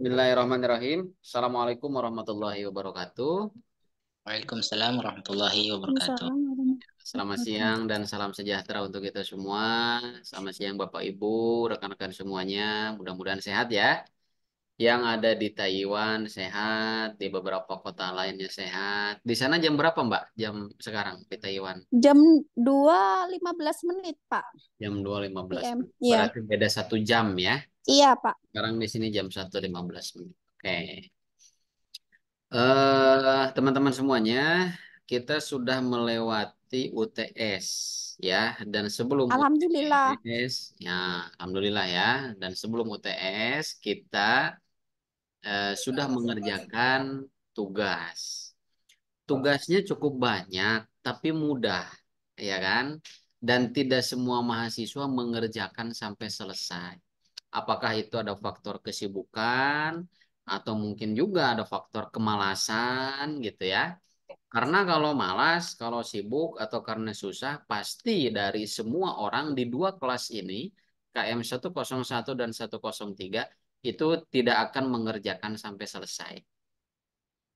Bismillahirrahmanirrahim. Assalamualaikum warahmatullahi wabarakatuh. Waalaikumsalam warahmatullahi wabarakatuh. Waalaikumsalam warahmatullahi Selamat wabarakatuh. siang dan salam sejahtera untuk kita semua. Selamat siang Bapak Ibu, rekan-rekan semuanya. Mudah-mudahan sehat ya. Yang ada di Taiwan sehat, di beberapa kota lainnya sehat. Di sana jam berapa Mbak? Jam sekarang di Taiwan? Jam 2.15 menit, Pak. Jam 2.15. PM. Iya. Berarti beda 1 jam ya. Iya, Pak. Sekarang di sini jam 1.15 menit. Oke. Teman-teman semuanya, kita sudah melewati UTS ya, dan sebelum Alhamdulillah. UTS, ya, alhamdulillah ya, dan sebelum UTS kita sudah mengerjakan tugas. Tugasnya cukup banyak, tapi mudah, ya kan? Dan tidak semua mahasiswa mengerjakan sampai selesai. Apakah itu ada faktor kesibukan atau mungkin juga ada faktor kemalasan gitu ya. Karena kalau malas, kalau sibuk atau karena susah, pasti dari semua orang di dua kelas ini, KM 101 dan 103 itu tidak akan mengerjakan sampai selesai.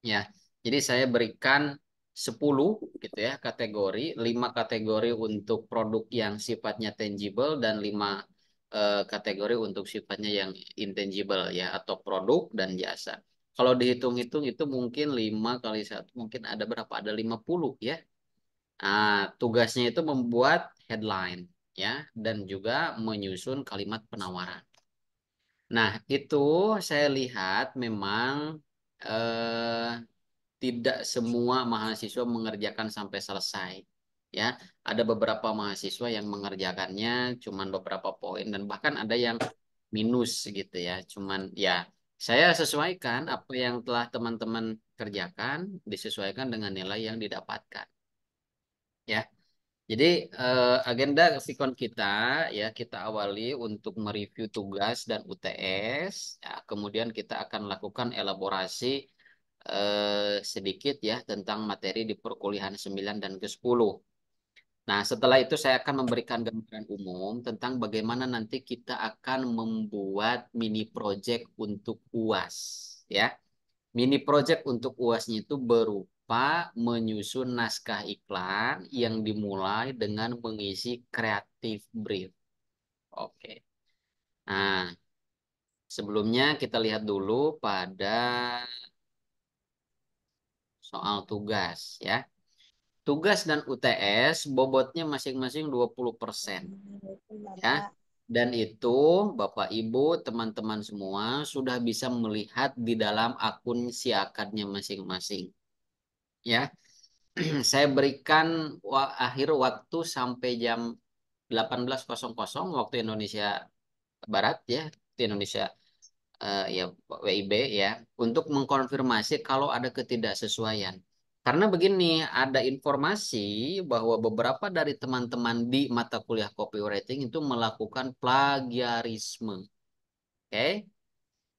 Ya, jadi saya berikan 10 gitu ya kategori, 5 kategori untuk produk yang sifatnya tangible dan 5 kategori untuk sifatnya yang intangible ya atau produk dan jasa. Kalau dihitung-hitung itu mungkin 5 kali satu mungkin ada berapa? Ada 50 ya. Nah, tugasnya itu membuat headline ya dan juga menyusun kalimat penawaran. Nah, itu saya lihat memang eh, tidak semua mahasiswa mengerjakan sampai selesai. Ya, ada beberapa mahasiswa yang mengerjakannya cuman beberapa poin dan bahkan ada yang minus gitu ya. Cuman ya saya sesuaikan apa yang telah teman-teman kerjakan disesuaikan dengan nilai yang didapatkan. Ya, jadi agenda sikon kita ya kita awali untuk mereview tugas dan UTS. Ya, kemudian kita akan lakukan elaborasi sedikit ya tentang materi di perkuliahan 9 dan ke-10. Nah, setelah itu saya akan memberikan gambaran umum tentang bagaimana nanti kita akan membuat mini project untuk UAS ya. Mini project untuk UASnya itu berupa menyusun naskah iklan yang dimulai dengan mengisi creative brief. Oke. Nah, sebelumnya kita lihat dulu pada soal tugas ya. Tugas dan UTS bobotnya masing-masing 20% ya. Dan itu Bapak Ibu, teman-teman semua sudah bisa melihat di dalam akun siakadnya masing-masing ya. Saya berikan akhir waktu sampai jam 18.00 waktu Indonesia Barat ya, di Indonesia ya WIB ya, untuk mengkonfirmasi kalau ada ketidaksesuaian. Karena begini, ada informasi bahwa beberapa dari teman-teman di mata kuliah copywriting itu melakukan plagiarisme. Oke,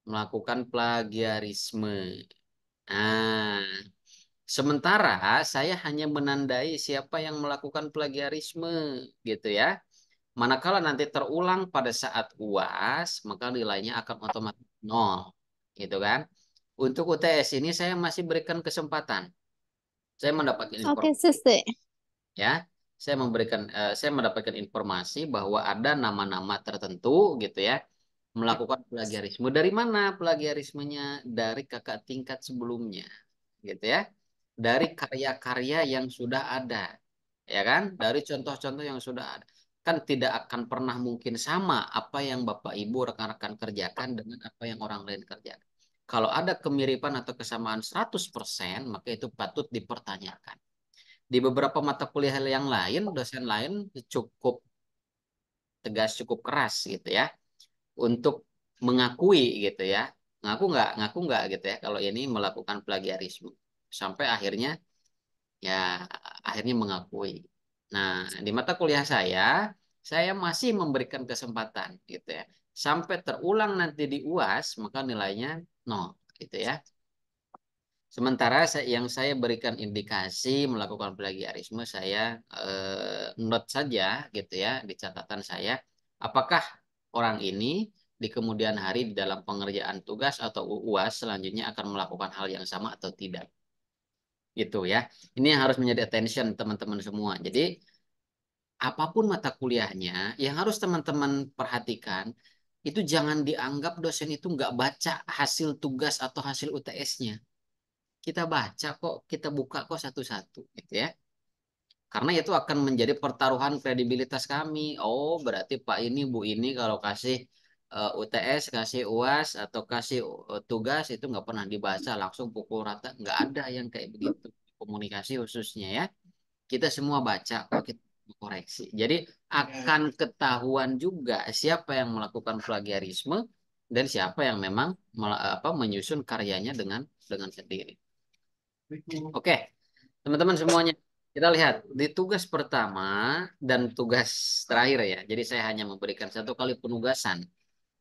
melakukan plagiarisme. Nah, sementara saya hanya menandai siapa yang melakukan plagiarisme gitu ya. Manakala nanti terulang pada saat UAS, maka nilainya akan otomatis nol, gitu kan? Untuk UTS ini saya masih berikan kesempatan. Saya mendapatkan Oke, informasi Siste. ya. Saya mendapatkan informasi bahwa ada nama-nama tertentu gitu ya melakukan plagiarisme. Dari mana plagiarismenya? Dari kakak tingkat sebelumnya, gitu ya. Dari karya-karya yang sudah ada, ya kan? Dari contoh-contoh yang sudah ada. Kan tidak akan pernah mungkin sama apa yang Bapak Ibu rekan-rekan kerjakan dengan apa yang orang lain kerjakan. Kalau ada kemiripan atau kesamaan 100%, maka itu patut dipertanyakan. Di beberapa mata kuliah yang lain, dosen lain cukup tegas, cukup keras gitu ya, untuk mengakui gitu ya. Ngaku nggak gitu ya, kalau ini melakukan plagiarisme. Sampai ya akhirnya mengakui. Nah, di mata kuliah saya masih memberikan kesempatan gitu ya. Sampai terulang nanti di UAS, maka nilainya nol gitu ya. Sementara yang saya berikan indikasi melakukan plagiarisme, saya note saja gitu ya di catatan saya, apakah orang ini di kemudian hari di dalam pengerjaan tugas atau UAS selanjutnya akan melakukan hal yang sama atau tidak. Gitu ya. Ini yang harus menjadi attention teman-teman semua. Jadi apapun mata kuliahnya, yang harus teman-teman perhatikan, itu jangan dianggap dosen itu nggak baca hasil tugas atau hasil UTS-nya. Kita baca kok, kita buka kok satu-satu, gitu ya. Karena itu akan menjadi pertaruhan kredibilitas kami. Oh, berarti Pak ini, Bu ini kalau kasih UTS, kasih UAS, atau kasih tugas itu nggak pernah dibaca, langsung pukul rata. Nggak ada yang kayak begitu. Komunikasi khususnya ya. Kita semua baca kok, kita koreksi. Jadi akan ketahuan juga siapa yang melakukan plagiarisme dan siapa yang memang menyusun karyanya dengan sendiri. Oke, teman-teman semuanya, kita lihat di tugas pertama dan tugas terakhir ya. Jadi saya hanya memberikan satu kali penugasan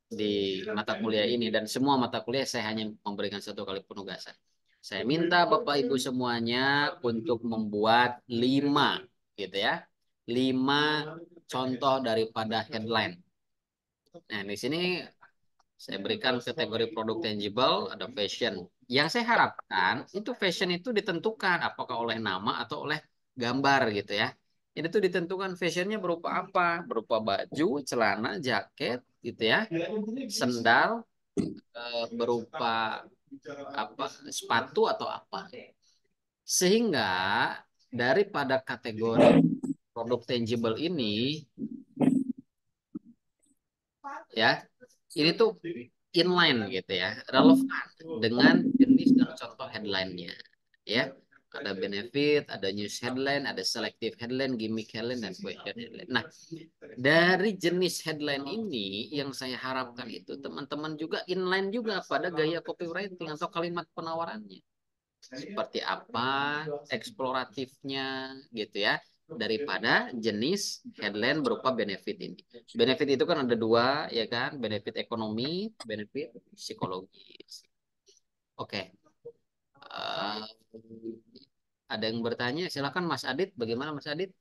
di mata kuliah ini dan semua mata kuliah saya hanya memberikan satu kali penugasan. Saya minta Bapak Ibu semuanya untuk membuat 5 gitu ya. 5 contoh daripada headline. Nah, di sini saya berikan kategori produk tangible, ada fashion. Yang saya harapkan itu fashion itu ditentukan apakah oleh nama atau oleh gambar gitu ya. Ini tuh ditentukan fashionnya berupa apa? Berupa baju, celana, jaket gitu ya, sendal, berupa apa sepatu atau apa. Sehingga daripada kategori produk tangible ini ya, ini tuh inline gitu ya, relevan dengan jenis dan contoh headline-nya. Ya, ada benefit, ada news headline, ada selective headline, gimmick headline, dan question headline. Nah, dari jenis headline ini yang saya harapkan itu teman-teman juga inline juga pada gaya copywriting atau kalimat penawarannya. Seperti apa eksploratifnya gitu ya daripada jenis headline berupa benefit ini. Benefit itu kan ada dua ya kan, benefit ekonomi, benefit psikologis. Oke. Uh, ada yang bertanya? Silakan Mas Adit. Bagaimana Mas Adit?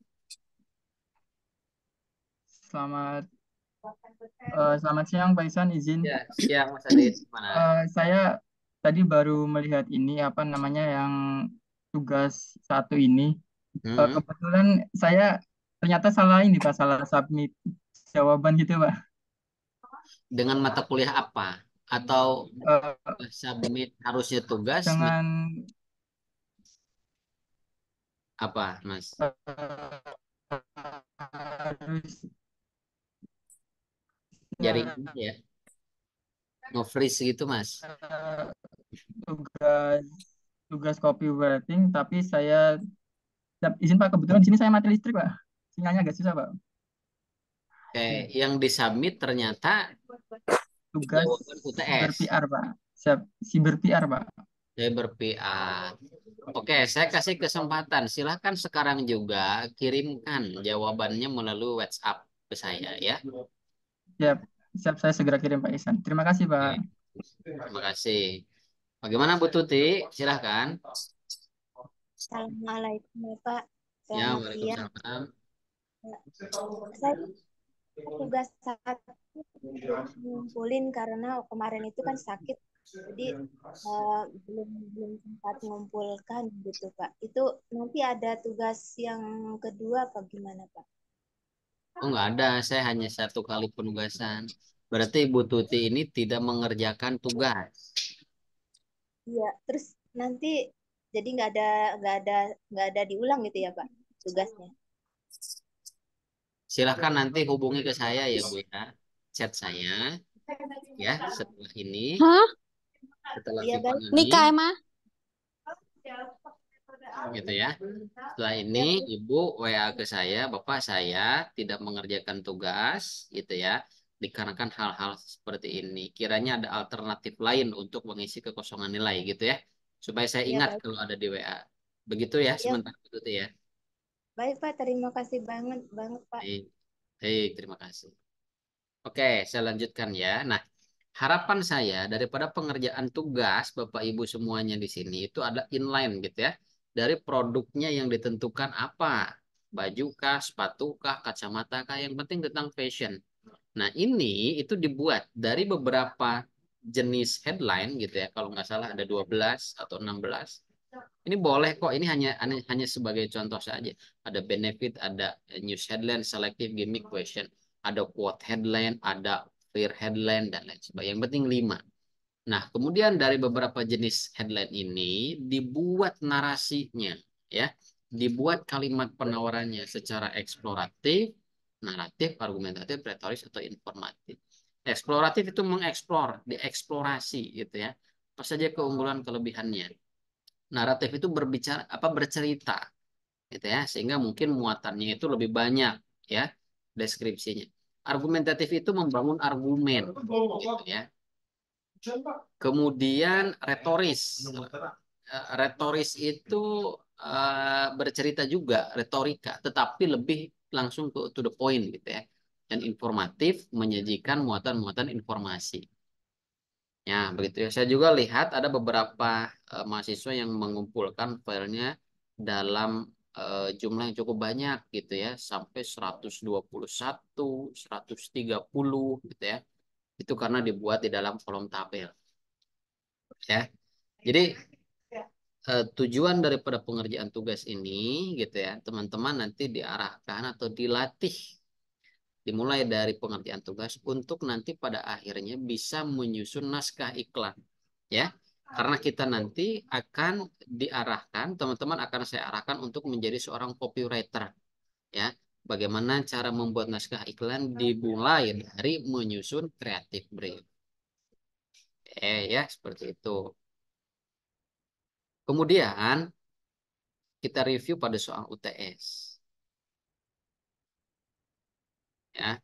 Selamat selamat siang Pak Isan, izin. Ya, siang Mas Adit. Mana? Saya tadi baru melihat ini apa namanya yang tugas satu ini. Kebetulan saya ternyata salah ini Pak, salah submit jawaban gitu Pak. Dengan mata kuliah apa? Atau submit harusnya tugas Dengan apa, Mas? harus Jaring ya. Nge-freeze gitu, Mas. tugas copywriting, tapi saya izin Pak, kebetulan di sini saya mati listrik Pak. Sinyalnya agak susah Pak. Oke, yang disubmit ternyata Tugas jawaban UTS. ber-PR Pak. Siber PR Pak. Cyber PR. Oke, saya kasih kesempatan. Silahkan sekarang juga kirimkan jawabannya melalui WhatsApp ke saya ya. Siap, siap saya segera kirim Pak Isan. Terima kasih Pak. Oke, terima kasih. Bagaimana Bu Tuti? Silahkan. Assalamualaikum Bapak. Ya, Selamat siang. waalaikumsalam. Saya tugas satu ngumpulin karena kemarin itu kan sakit, jadi belum sempat mengumpulkan gitu Pak. Itu nanti ada tugas yang kedua apa gimana Pak? Oh, nggak ada. Saya hanya satu kali penugasan. Berarti Bu Tuti ini tidak mengerjakan tugas. Iya, terus nanti jadi nggak ada diulang gitu ya Pak tugasnya. Silahkan nanti hubungi ke saya ya Bu ya. Chat saya ya setelah ini. Hah? Setelah Iya video baik. ini Nikah emang? gitu ya. Setelah ini Ibu WA ke saya, Bapak saya tidak mengerjakan tugas gitu ya. Dikarenakan hal-hal seperti ini. Kiranya ada alternatif lain untuk mengisi kekosongan nilai gitu ya. Supaya saya Iya ingat baik. kalau ada di WA. Begitu ya Iya sementara itu ya. baik Pak, terima kasih banget banget Pak. Baik, baik, terima kasih. Oke, saya lanjutkan ya. Nah, harapan saya daripada pengerjaan tugas Bapak Ibu semuanya di sini itu ada inline gitu ya. Dari produknya yang ditentukan apa? Baju kah, sepatu kah, kacamata kah, yang penting tentang fashion. Nah, ini itu dibuat dari beberapa jenis headline gitu ya. Kalau nggak salah ada 12 atau 16. Ini boleh kok, ini hanya sebagai contoh saja. Ada benefit, ada news headline, selective gimmick question, ada quote headline, ada fair headline, dan lain sebagainya. Yang penting 5. Nah, kemudian dari beberapa jenis headline ini dibuat narasinya, ya, dibuat kalimat penawarannya secara eksploratif, naratif, argumentatif, retoris, atau informatif. Eksploratif itu mengeksplor, dieksplorasi gitu ya. Apa saja keunggulan kelebihannya. Naratif itu berbicara apa bercerita gitu ya, sehingga mungkin muatannya itu lebih banyak ya deskripsinya. Argumentatif itu membangun argumen gitu ya. Kemudian retoris. Retoris itu bercerita juga, retorika, tetapi lebih langsung to the point gitu ya. Dan informatif menyajikan muatan-muatan informasi. Ya, begitu ya. Saya juga lihat ada beberapa mahasiswa yang mengumpulkan filenya dalam jumlah yang cukup banyak gitu ya, sampai 121, 130 gitu ya. Itu karena dibuat di dalam kolom tabel. Ya. Jadi tujuan daripada pengerjaan tugas ini gitu ya, teman-teman nanti diarahkan atau dilatih dimulai dari pengerjaan tugas untuk nanti pada akhirnya bisa menyusun naskah iklan ya. Karena kita nanti akan diarahkan, teman-teman akan saya arahkan untuk menjadi seorang copywriter ya. Bagaimana cara membuat naskah iklan dimulai dari menyusun creative brief. Ya, seperti itu. Kemudian kita review pada soal UTS. Ya.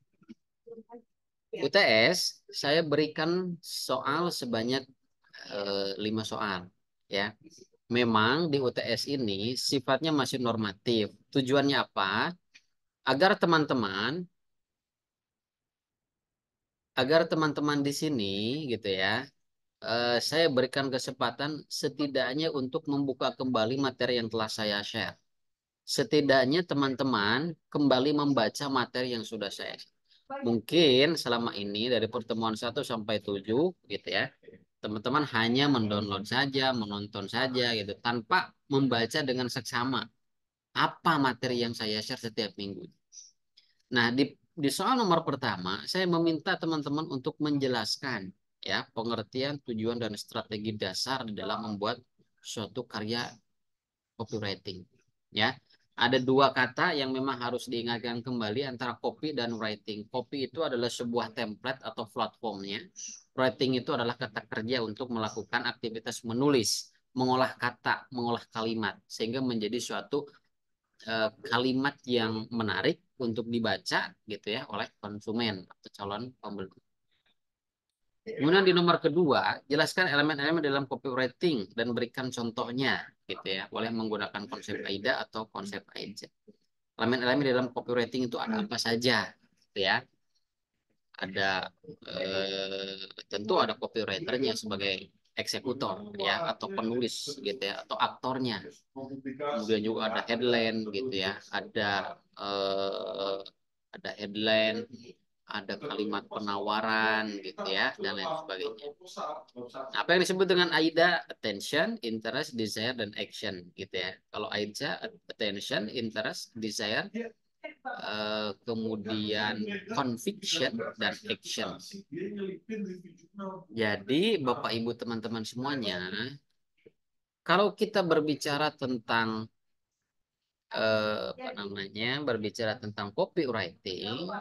UTS saya berikan soal sebanyak 5 soal. Ya. Memang di UTS ini sifatnya masih normatif. Tujuannya apa? Agar teman-teman di sini gitu ya, saya berikan kesempatan setidaknya untuk membuka kembali materi yang telah saya share. Setidaknya teman-teman kembali membaca materi yang sudah saya share. Mungkin selama ini dari pertemuan 1 sampai 7 gitu ya, teman-teman hanya mendownload saja, menonton saja gitu, tanpa membaca dengan seksama apa materi yang saya share setiap minggu. Nah, di soal nomor pertama, saya meminta teman-teman untuk menjelaskan ya pengertian, tujuan, dan strategi dasar di dalam membuat suatu karya copywriting. Ya, ada 2 kata yang memang harus diingatkan kembali antara copy dan writing. Copy itu adalah sebuah template atau platformnya. Writing itu adalah kata kerja untuk melakukan aktivitas menulis, mengolah kata, mengolah kalimat, sehingga menjadi suatu kalimat yang menarik untuk dibaca gitu ya oleh konsumen atau calon pembeli. Kemudian di nomor kedua, jelaskan elemen-elemen dalam copywriting dan berikan contohnya gitu ya. Boleh menggunakan konsep AIDA atau konsep AIDA. Elemen-elemen dalam copywriting itu ada apa saja gitu ya. Ada tentu ada copywriternya sebagai eksekutor ya atau penulis gitu ya atau aktornya. Kemudian juga ada headline gitu ya, ada headline, ada kalimat penawaran gitu ya dan lain sebagainya. Nah, apa yang disebut dengan AIDA? Attention, interest, desire, dan action gitu ya. Kalau AIDA attention, interest, desire, kemudian conviction dan action. Jadi Bapak Ibu teman-teman semuanya, kalau kita berbicara tentang berbicara tentang copywriting,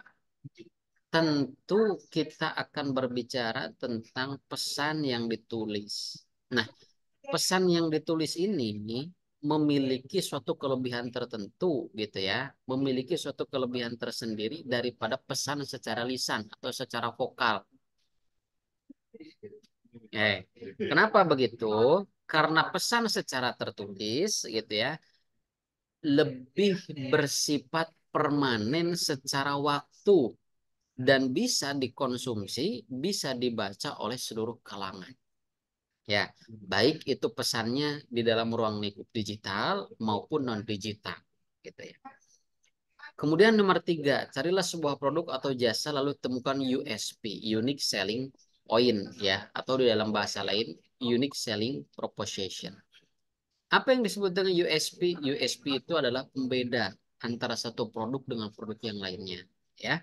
tentu kita akan berbicara tentang pesan yang ditulis. Nah, pesan yang ditulis ini memiliki suatu kelebihan tertentu gitu ya, memiliki suatu kelebihan tersendiri daripada pesan secara lisan atau secara vokal. Kenapa begitu? Karena pesan secara tertulis gitu ya, lebih bersifat permanen secara waktu dan bisa dikonsumsi, bisa dibaca oleh seluruh kalangan. Ya, baik itu pesannya di dalam ruang lingkup digital maupun non digital, gitu ya. Kemudian nomor 3, carilah sebuah produk atau jasa lalu temukan USP, Unique Selling Point ya, atau di dalam bahasa lain Unique Selling Proposition. Apa yang disebut dengan USP? USP itu adalah pembeda antara satu produk dengan produk yang lainnya ya,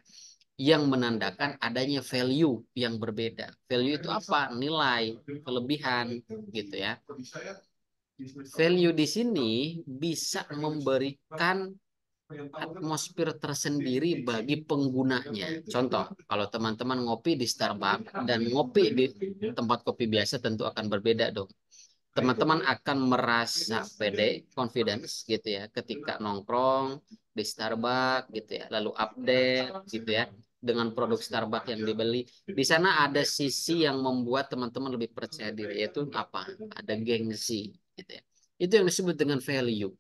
yang menandakan adanya value yang berbeda. Value itu apa? Nilai, kelebihan gitu ya. Value di sini bisa memberikan atmosfer tersendiri bagi penggunanya. Contoh, kalau teman-teman ngopi di Starbucks dan ngopi di tempat kopi biasa tentu akan berbeda dong. Teman-teman akan merasa pede, confidence gitu ya, ketika nongkrong di Starbucks gitu ya, lalu update gitu ya dengan produk Starbucks yang dibeli. Di sana ada sisi yang membuat teman-teman lebih percaya diri, yaitu apa? Ada gengsi gitu ya. Itu yang disebut dengan value.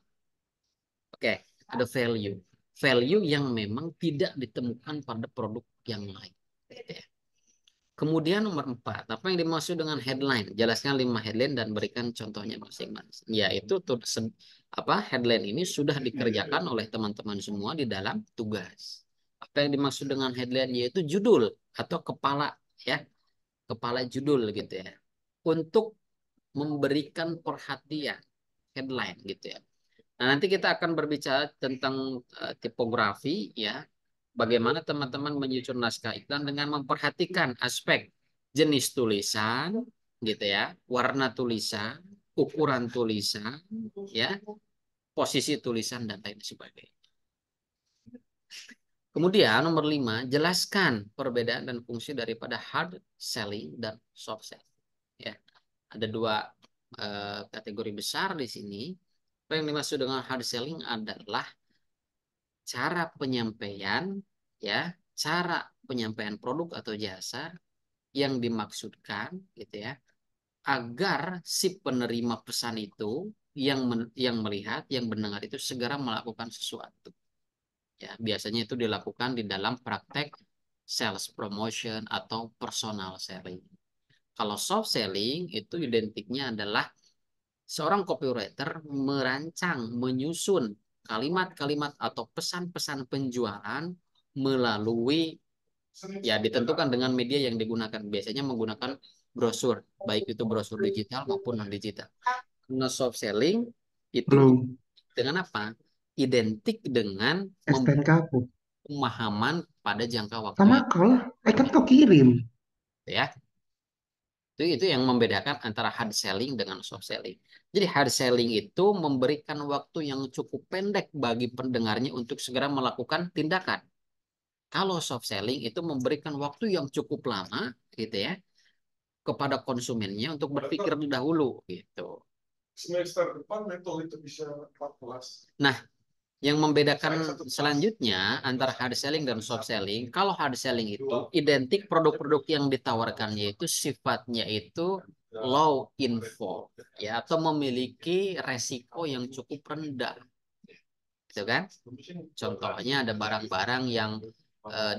Oke, ada value. Value yang memang tidak ditemukan pada produk yang lain. Gitu ya. Kemudian nomor 4, apa yang dimaksud dengan headline? Jelaskan 5 headline dan berikan contohnya masing-masing. Yaitu headline ini sudah dikerjakan oleh teman-teman semua di dalam tugas. Apa yang dimaksud dengan headline? Yaitu judul atau kepala ya, kepala judul gitu ya. Untuk memberikan perhatian headline gitu ya. Nah, nanti kita akan berbicara tentang tipografi ya. Bagaimana teman-teman menyusun naskah iklan dengan memperhatikan aspek jenis tulisan gitu ya, warna tulisan, ukuran tulisan ya, posisi tulisan dan lain sebagainya. Kemudian nomor 5, jelaskan perbedaan dan fungsi daripada hard selling dan soft selling ya. Ada 2 kategori besar di sini. Apa yang dimaksud dengan hard selling adalah cara penyampaian ya, cara penyampaian produk atau jasa yang dimaksudkan gitu ya, agar si penerima pesan itu yang melihat, yang mendengar itu segera melakukan sesuatu. Ya, biasanya itu dilakukan di dalam praktek sales promotion atau personal selling. Kalau soft selling itu identiknya adalah seorang copywriter merancang, menyusun kalimat-kalimat atau pesan-pesan penjualan melalui ya ditentukan dengan media yang digunakan. Biasanya menggunakan brosur, baik itu brosur digital maupun non digital. Nah, soft selling itu dengan apa? Identik dengan STNK aku. pemahaman pada jangka waktu Sama yang kalau kan kau kirim. ya. Itu yang membedakan antara hard selling dengan soft selling. Jadi hard selling itu memberikan waktu yang cukup pendek bagi pendengarnya untuk segera melakukan tindakan. Kalau soft selling itu memberikan waktu yang cukup lama gitu ya kepada konsumennya untuk berpikir dahulu gitu. Semester depan metode itu bisa 14. Nah, yang membedakan selanjutnya antara hard selling dan soft selling, kalau hard selling itu identik produk-produk yang ditawarkannya itu sifatnya itu low info ya, atau memiliki resiko yang cukup rendah. Gitu kan? Contohnya ada barang-barang yang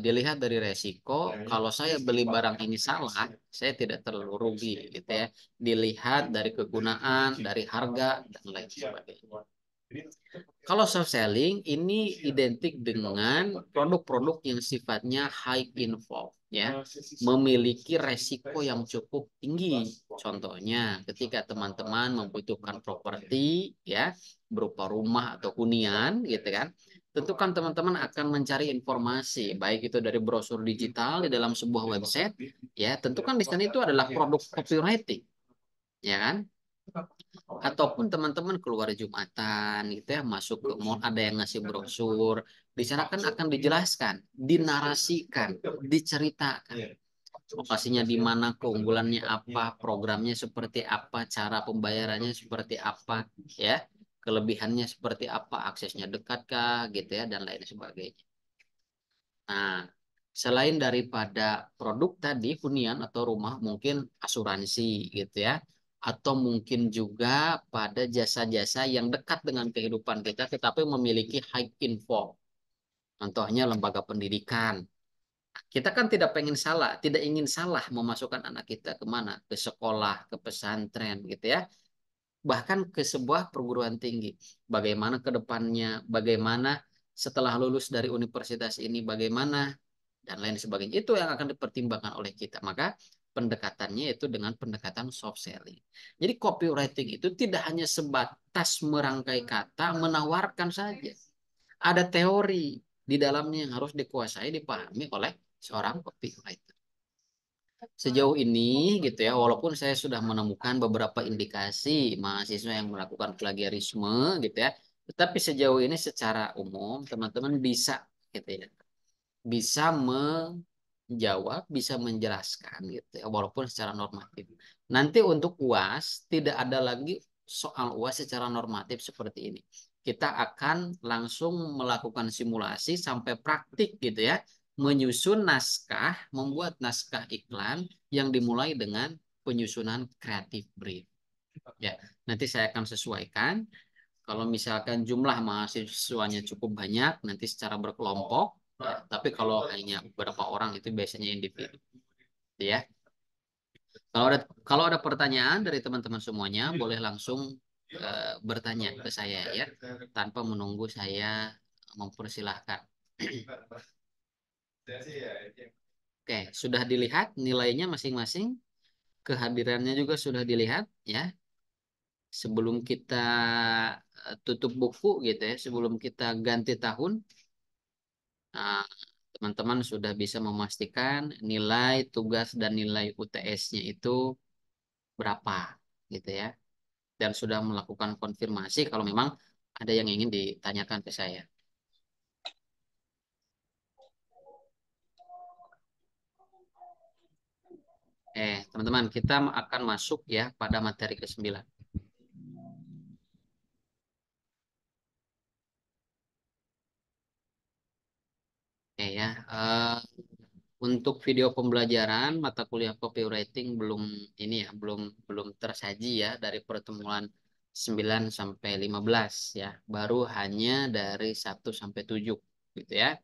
dilihat dari resiko, kalau saya beli barang ini salah, saya tidak terlalu rugi gitu ya. Dilihat dari kegunaan, dari harga dan lain sebagainya. Kalau soft selling ini identik dengan produk-produk yang sifatnya high info ya, memiliki resiko yang cukup tinggi. Contohnya ketika teman-teman membutuhkan properti ya, berupa rumah atau hunian gitu kan. Tentu kan teman-teman akan mencari informasi baik itu dari brosur digital di dalam sebuah website ya, tentu kan di sana itu adalah produk copywriting ya kan, ataupun teman-teman keluar Jumatan gitu ya, masuk ke mall ada yang ngasih brosur, di sana kan akan dijelaskan, dinarasikan, diceritakan lokasinya di mana, keunggulannya apa, programnya seperti apa, cara pembayarannya seperti apa ya, kelebihannya seperti apa, aksesnya dekatkah gitu ya dan lain sebagainya. Nah, selain daripada produk tadi hunian atau rumah, mungkin asuransi gitu ya, atau mungkin juga pada jasa-jasa yang dekat dengan kehidupan kita tetapi memiliki high info. Contohnya lembaga pendidikan. Kita kan tidak ingin salah memasukkan anak kita kemana? Ke sekolah, ke pesantren gitu ya. Bahkan ke sebuah perguruan tinggi. Bagaimana ke depannya, bagaimana setelah lulus dari universitas ini bagaimana, dan lain sebagainya. Itu yang akan dipertimbangkan oleh kita. Maka pendekatannya itu dengan pendekatan soft selling. Jadi copywriting itu tidak hanya sebatas merangkai kata, menawarkan saja. Ada teori di dalamnya yang harus dikuasai, dipahami oleh seorang copywriter. Sejauh ini gitu ya, walaupun saya sudah menemukan beberapa indikasi mahasiswa yang melakukan plagiarisme gitu ya, tetapi sejauh ini secara umum teman-teman bisa gitu ya, bisa menjawab, bisa menjelaskan gitu ya, walaupun secara normatif. Nanti untuk UAS tidak ada lagi soal UAS secara normatif seperti ini. Kita akan langsung melakukan simulasi sampai praktik gitu ya, menyusun naskah, membuat naskah iklan yang dimulai dengan penyusunan creative brief. Ya, nanti saya akan sesuaikan. Kalau misalkan jumlah mahasiswanya cukup banyak, nanti secara berkelompok. Ya, tapi kalau hanya beberapa orang itu biasanya individu. Ya. Kalau ada pertanyaan dari teman-teman semuanya, boleh langsung bertanya ke saya ya, tanpa menunggu saya mempersilahkan. Oke, sudah dilihat nilainya masing-masing, kehadirannya juga sudah dilihat ya. Sebelum kita tutup buku gitu ya, sebelum kita ganti tahun, nah, teman-teman sudah bisa memastikan nilai tugas dan nilai UTS-nya itu berapa gitu ya. Dan sudah melakukan konfirmasi kalau memang ada yang ingin ditanyakan ke saya. Teman-teman, kita akan masuk ya pada materi ke-9. Ya. Untuk video pembelajaran mata kuliah copywriting belum ini ya, belum tersaji ya dari pertemuan 9 sampai 15 ya. Baru hanya dari 1 sampai 7 gitu ya.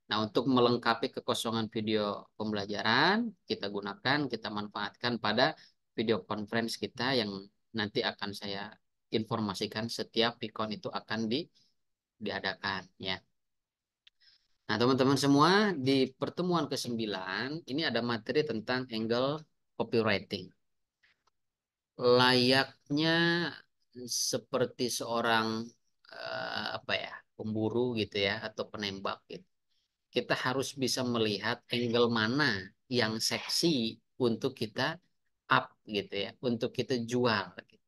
Nah, untuk melengkapi kekosongan video pembelajaran, kita manfaatkan pada video conference kita yang nanti akan saya informasikan setiap Vicon itu akan diadakan ya. Nah, teman-teman semua, di pertemuan ke-9 ini ada materi tentang angle copywriting. Layaknya seperti seorang apa ya, pemburu gitu ya atau penembak gitu. Kita harus bisa melihat angle mana yang seksi untuk kita up gitu ya, untuk kita jual gitu.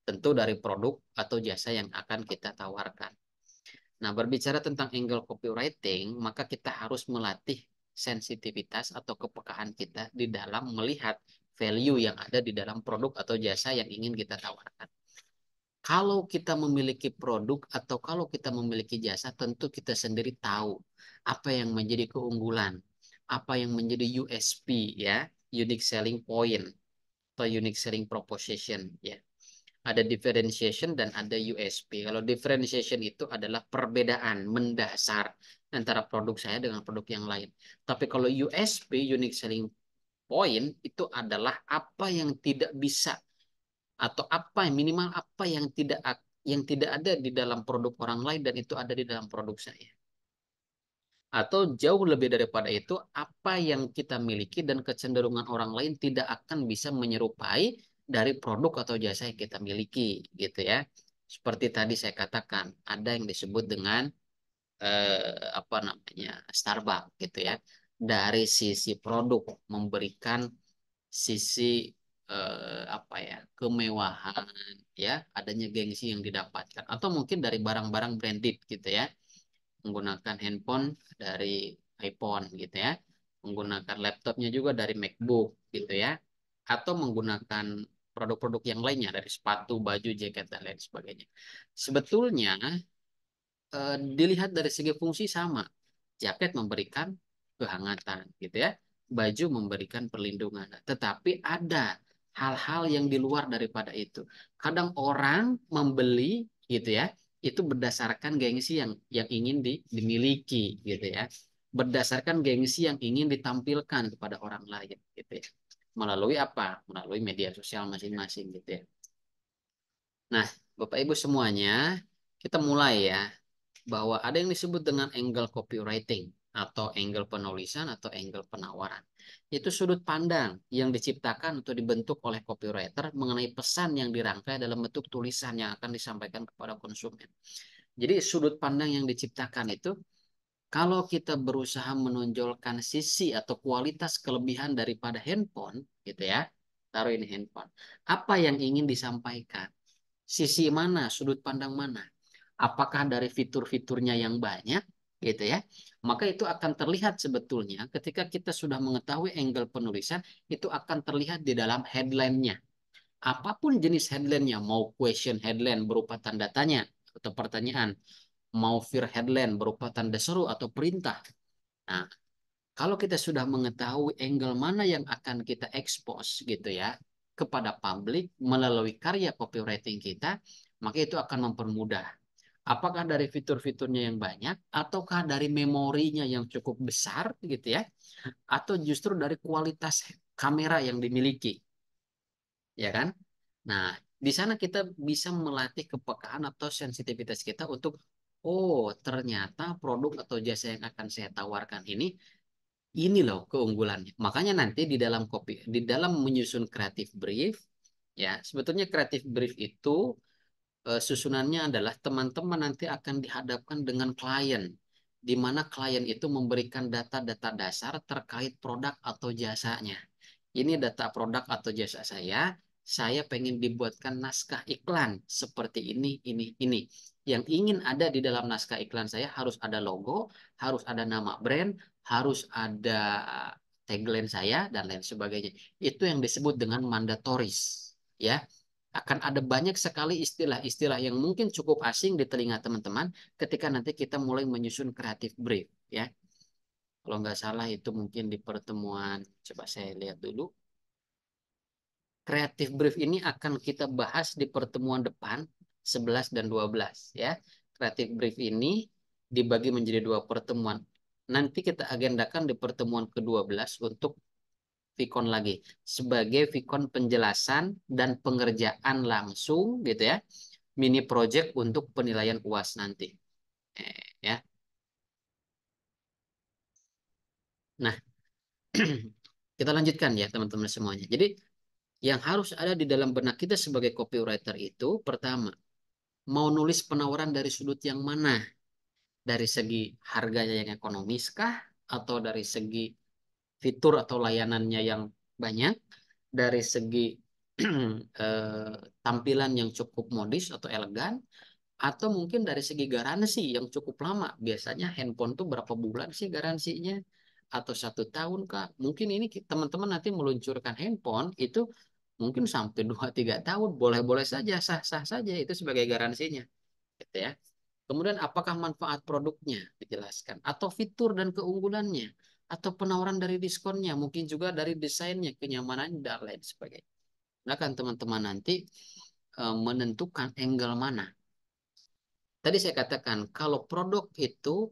Tentu dari produk atau jasa yang akan kita tawarkan. Nah, berbicara tentang angle copywriting, maka kita harus melatih sensitivitas atau kepekaan kita di dalam melihat value yang ada di dalam produk atau jasa yang ingin kita tawarkan. Kalau kita memiliki produk atau kalau kita memiliki jasa, tentu kita sendiri tahu apa yang menjadi keunggulan, apa yang menjadi USP ya, unique selling point atau unique selling proposition ya. Ada differentiation dan ada USP. Kalau differentiation itu adalah perbedaan mendasar antara produk saya dengan produk yang lain. Tapi kalau USP, unique selling point, itu adalah apa yang tidak bisa atau apa minimal apa yang tidak ada di dalam produk orang lain dan itu ada di dalam produk saya. Atau jauh lebih daripada itu, apa yang kita miliki dan kecenderungan orang lain tidak akan bisa menyerupai dari produk atau jasa yang kita miliki, gitu ya. Seperti tadi saya katakan, ada yang disebut dengan apa namanya Starbucks, gitu ya. Dari sisi produk memberikan sisi apa ya kemewahan, ya, adanya gengsi yang didapatkan, atau mungkin dari barang-barang branded, gitu ya, menggunakan handphone dari iPhone gitu ya, menggunakan laptopnya juga dari MacBook gitu ya, atau menggunakan produk-produk yang lainnya dari sepatu, baju, jaket dan lain sebagainya. Sebetulnya dilihat dari segi fungsi sama. Jaket memberikan kehangatan gitu ya, baju memberikan perlindungan. Tetapi ada hal-hal yang di luar daripada itu. Kadang orang membeli gitu ya, itu berdasarkan gengsi yang ingin dimiliki gitu ya. Berdasarkan gengsi yang ingin ditampilkan kepada orang lain gitu ya. Melalui apa? Melalui media sosial masing-masing gitu ya. Nah, Bapak Ibu semuanya, kita mulai ya. bahwa ada yang disebut dengan angle copywriting atau angle penulisan atau angle penawaran. Itu sudut pandang yang diciptakan atau dibentuk oleh copywriter mengenai pesan yang dirangkai dalam bentuk tulisan yang akan disampaikan kepada konsumen. Jadi sudut pandang yang diciptakan itu, kalau kita berusaha menonjolkan sisi atau kualitas kelebihan daripada handphone, gitu ya, taruh ini handphone. Apa yang ingin disampaikan? Sisi mana, sudut pandang mana? Apakah dari fitur-fiturnya yang banyak, gitu ya? Maka itu akan terlihat sebetulnya ketika kita sudah mengetahui angle penulisan, itu akan terlihat di dalam headline-nya. Apapun jenis headline-nya, mau question headline berupa tanda tanya atau pertanyaan, mau fear headline berupa tanda seru atau perintah. Nah, kalau kita sudah mengetahui angle mana yang akan kita expose gitu ya kepada publik melalui karya copywriting kita, maka itu akan mempermudah. Apakah dari fitur-fiturnya yang banyak, ataukah dari memorinya yang cukup besar gitu ya, atau justru dari kualitas kamera yang dimiliki, ya kan? Nah, di sana kita bisa melatih kepekaan atau sensitivitas kita untuk, oh ternyata produk atau jasa yang akan saya tawarkan ini loh keunggulannya. Makanya nanti di dalam di dalam menyusun creative brief, ya sebetulnya creative brief itu susunannya adalah teman-teman nanti akan dihadapkan dengan klien, di mana klien itu memberikan data-data dasar terkait produk atau jasanya. Ini data produk atau jasa saya pengen dibuatkan naskah iklan seperti ini. Yang ingin ada di dalam naskah iklan saya harus ada logo, harus ada nama brand, harus ada tagline saya, dan lain sebagainya. Itu yang disebut dengan mandatoris. Ya, akan ada banyak sekali istilah-istilah yang mungkin cukup asing di telinga teman-teman ketika nanti kita mulai menyusun creative brief. Ya, kalau nggak salah itu mungkin di pertemuan, coba saya lihat dulu. Creative brief ini akan kita bahas di pertemuan depan 11 dan 12 ya. Creative brief ini dibagi menjadi dua pertemuan. Nanti kita agendakan di pertemuan ke-12 untuk Vicon lagi sebagai Vicon penjelasan dan pengerjaan langsung gitu ya. Mini project untuk penilaian UAS nanti. Ya. Nah, kita lanjutkan ya teman-teman semuanya. Jadi yang harus ada di dalam benak kita sebagai copywriter itu pertama, mau nulis penawaran dari sudut yang mana? Dari segi harganya yang ekonomis kah? Atau dari segi fitur atau layanannya yang banyak? Dari segi tampilan yang cukup modis atau elegan? Atau mungkin dari segi garansi yang cukup lama? Biasanya handphone tuh berapa bulan sih garansinya? Atau 1 tahun kah? Mungkin ini teman-teman nanti meluncurkan handphone itu mungkin sampai 2-3 tahun. Boleh-boleh saja, sah-sah saja itu sebagai garansinya. Gitu ya. Kemudian apakah manfaat produknya dijelaskan, atau fitur dan keunggulannya, atau penawaran dari diskonnya, mungkin juga dari desainnya, kenyamanannya dan lain sebagainya. Nah kan teman-teman nanti menentukan angle mana. Tadi saya katakan kalau produk itu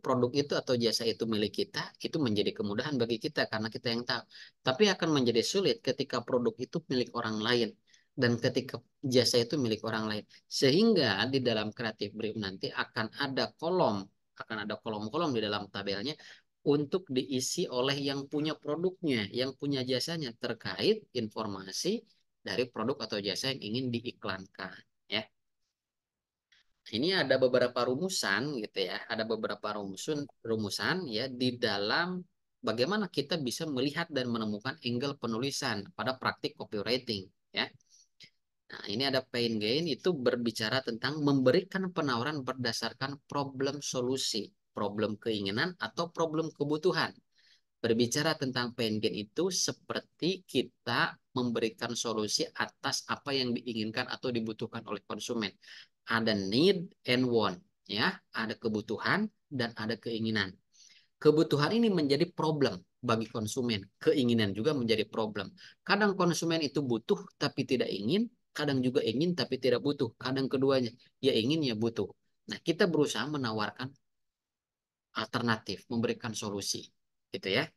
atau jasa itu milik kita, itu menjadi kemudahan bagi kita karena kita yang tahu. Tapi akan menjadi sulit ketika produk itu milik orang lain dan ketika jasa itu milik orang lain. Sehingga di dalam creative brief nanti akan ada kolom-kolom di dalam tabelnya untuk diisi oleh yang punya produknya, yang punya jasanya terkait informasi dari produk atau jasa yang ingin diiklankan, ya. Ini ada beberapa rumusan gitu ya, ada beberapa rumusan ya di dalam bagaimana kita bisa melihat dan menemukan angle penulisan pada praktik copywriting ya. Nah, ini ada pain gain itu berbicara tentang memberikan penawaran berdasarkan problem solusi, problem keinginan atau problem kebutuhan. Berbicara tentang pain gain itu seperti kita memberikan solusi atas apa yang diinginkan atau dibutuhkan oleh konsumen. Ada need and want, ya, ada kebutuhan dan ada keinginan. Kebutuhan ini menjadi problem bagi konsumen, keinginan juga menjadi problem. Kadang konsumen itu butuh tapi tidak ingin, kadang juga ingin tapi tidak butuh, kadang keduanya, ya ingin ya butuh. Nah, kita berusaha menawarkan alternatif, memberikan solusi, gitu ya.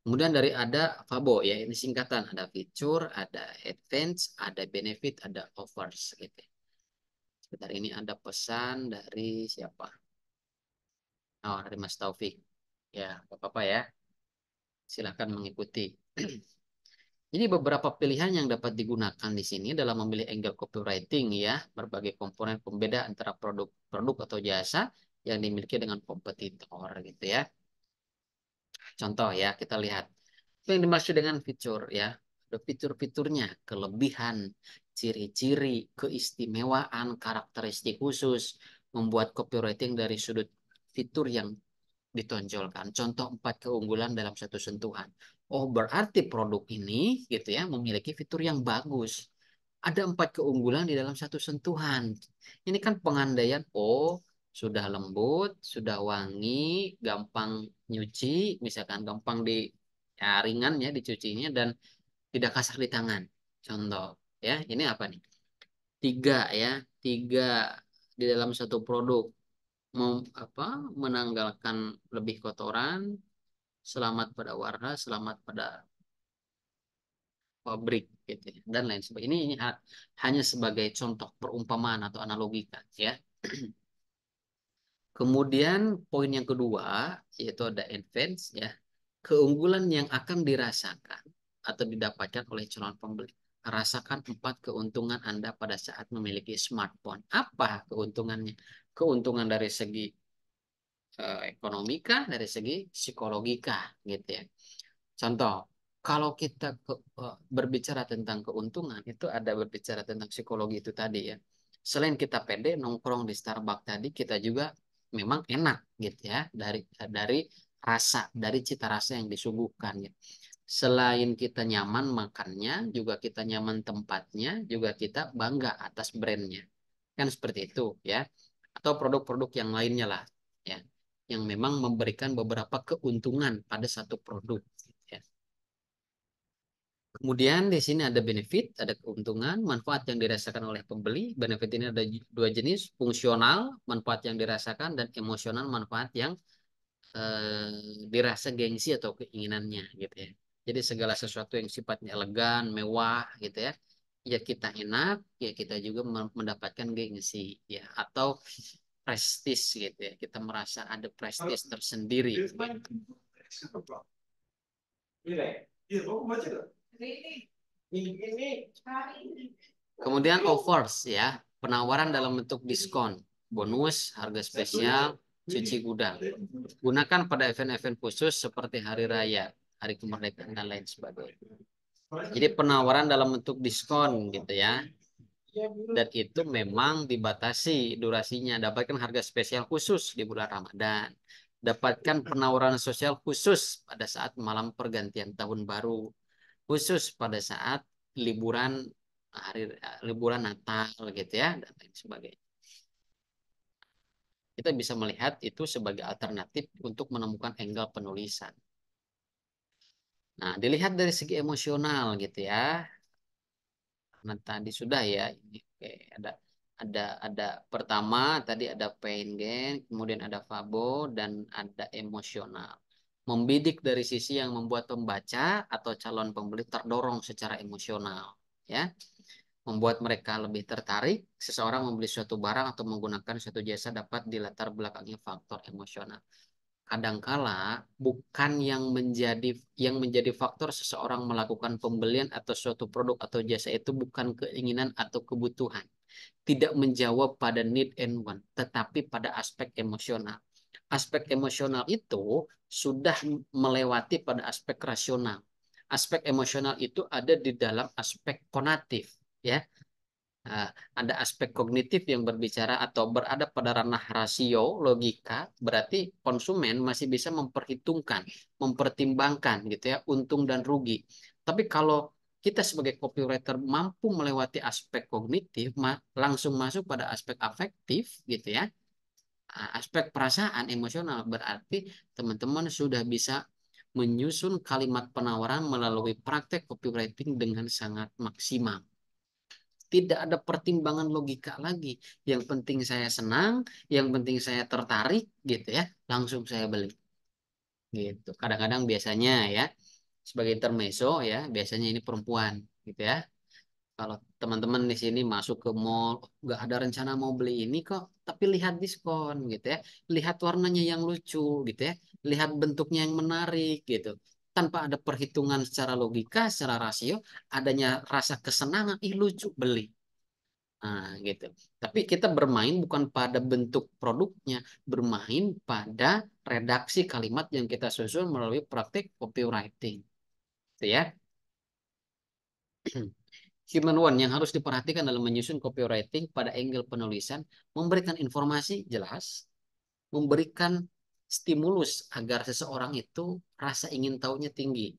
Kemudian dari ada FABO ya, ini singkatan, ada feature, ada advance, ada benefit, ada offers gitu. Sebentar, ini ada pesan dari siapa? Oh, dari Mas Taufik. Ya, apa-apa ya. Silahkan mengikuti. Jadi beberapa pilihan yang dapat digunakan di sini dalam memilih angle copywriting ya, berbagai komponen pembeda antara produk atau jasa yang dimiliki dengan kompetitor gitu ya. Contoh ya, kita lihat. Apa yang dimaksud dengan fitur ya? Ada fitur-fiturnya, kelebihan, ciri-ciri, keistimewaan, karakteristik khusus, membuat copywriting dari sudut fitur yang ditonjolkan. Contoh 4 keunggulan dalam satu sentuhan. Oh, berarti produk ini gitu ya memiliki fitur yang bagus. Ada 4 keunggulan di dalam satu sentuhan. Ini kan pengandaian, oh sudah lembut, sudah wangi, gampang nyuci, misalkan gampang di ya, ringan ya dicucinya dan tidak kasar di tangan. Contoh ya, ini apa nih? Tiga ya, tiga di dalam satu produk apa menanggalkan lebih kotoran, selamat pada warna, selamat pada pabrik gitu ya, dan lain sebagainya. Ini hanya sebagai contoh perumpamaan atau analogika ya. Kemudian poin yang kedua yaitu ada advance ya, keunggulan yang akan dirasakan atau didapatkan oleh calon pembeli. Rasakan 4 keuntungan Anda pada saat memiliki smartphone. Apa keuntungannya? Keuntungan dari segi ekonomika, dari segi psikologika gitu ya. Contoh, kalau kita berbicara tentang keuntungan, itu ada berbicara tentang psikologi itu tadi ya. Selain kita pede nongkrong di Starbucks tadi, kita juga memang enak gitu ya dari rasa, dari cita rasa yang disuguhkan ya. Selain kita nyaman makannya, juga kita nyaman tempatnya, juga kita bangga atas brandnya. Kan seperti itu ya. Atau produk-produk yang lainnya lah ya. Yang memang memberikan beberapa keuntungan pada satu produk ya. Kemudian di sini ada benefit, ada keuntungan, manfaat yang dirasakan oleh pembeli. Benefit ini ada dua jenis, fungsional, manfaat yang dirasakan, dan emosional, manfaat yang dirasa gengsi atau keinginannya gitu ya. Jadi segala sesuatu yang sifatnya elegan, mewah gitu ya. Ya kita enak, ya kita juga mendapatkan gengsi ya atau prestis gitu ya. Kita merasa ada prestis tersendiri. Kemudian offers ya, penawaran dalam bentuk diskon, bonus, harga spesial, cuci gudang. Gunakan pada event-event khusus seperti hari raya, hari kemerdekaan dan lain sebagainya. Jadi penawaran dalam bentuk diskon gitu ya. Dan itu memang dibatasi durasinya. Dapatkan harga spesial khusus di bulan Ramadan. Dapatkan penawaran sosial khusus pada saat malam pergantian tahun baru. Khusus pada saat liburan liburan Natal gitu ya dan lain sebagainya. Kita bisa melihat itu sebagai alternatif untuk menemukan angle penulisan. Nah, dilihat dari segi emosional gitu ya. Nah, tadi sudah ya ini oke, ada pertama tadi ada pain gain, kemudian ada fabo dan ada emosional. Membidik dari sisi yang membuat pembaca atau calon pembeli terdorong secara emosional ya. Membuat mereka lebih tertarik, seseorang membeli suatu barang atau menggunakan suatu jasa dapat dilatar belakangi faktor emosional. Kadangkala bukan yang menjadi faktor seseorang melakukan pembelian atau suatu produk atau jasa itu bukan keinginan atau kebutuhan, tidak menjawab pada need and want, tetapi pada aspek emosional. Aspek emosional itu sudah melewati pada aspek rasional. Aspek emosional itu ada di dalam aspek konatif, ya. Nah, ada aspek kognitif yang berbicara atau berada pada ranah rasio, logika, berarti konsumen masih bisa memperhitungkan, mempertimbangkan gitu ya, untung dan rugi. Tapi kalau kita sebagai copywriter mampu melewati aspek kognitif, langsung masuk pada aspek afektif gitu ya, aspek perasaan emosional, berarti teman-teman sudah bisa menyusun kalimat penawaran melalui praktek copywriting dengan sangat maksimal. Tidak ada pertimbangan logika lagi. Yang penting saya senang, yang penting saya tertarik gitu ya, langsung saya beli. Gitu. Kadang-kadang biasanya ya sebagai intermezzo ya, biasanya ini perempuan gitu ya. Kalau teman-teman di sini masuk ke mall, nggak ada rencana mau beli ini kok, tapi lihat diskon gitu ya, lihat warnanya yang lucu gitu ya, lihat bentuknya yang menarik gitu. Tanpa ada perhitungan secara logika, secara rasio, adanya rasa kesenangan, ih lucu beli. Nah, gitu. Tapi kita bermain bukan pada bentuk produknya, bermain pada redaksi kalimat yang kita susun melalui praktik copywriting. Gitu ya. Human one yang harus diperhatikan dalam menyusun copywriting pada angle penulisan, memberikan informasi jelas, memberikan stimulus agar seseorang itu rasa ingin tahunya tinggi,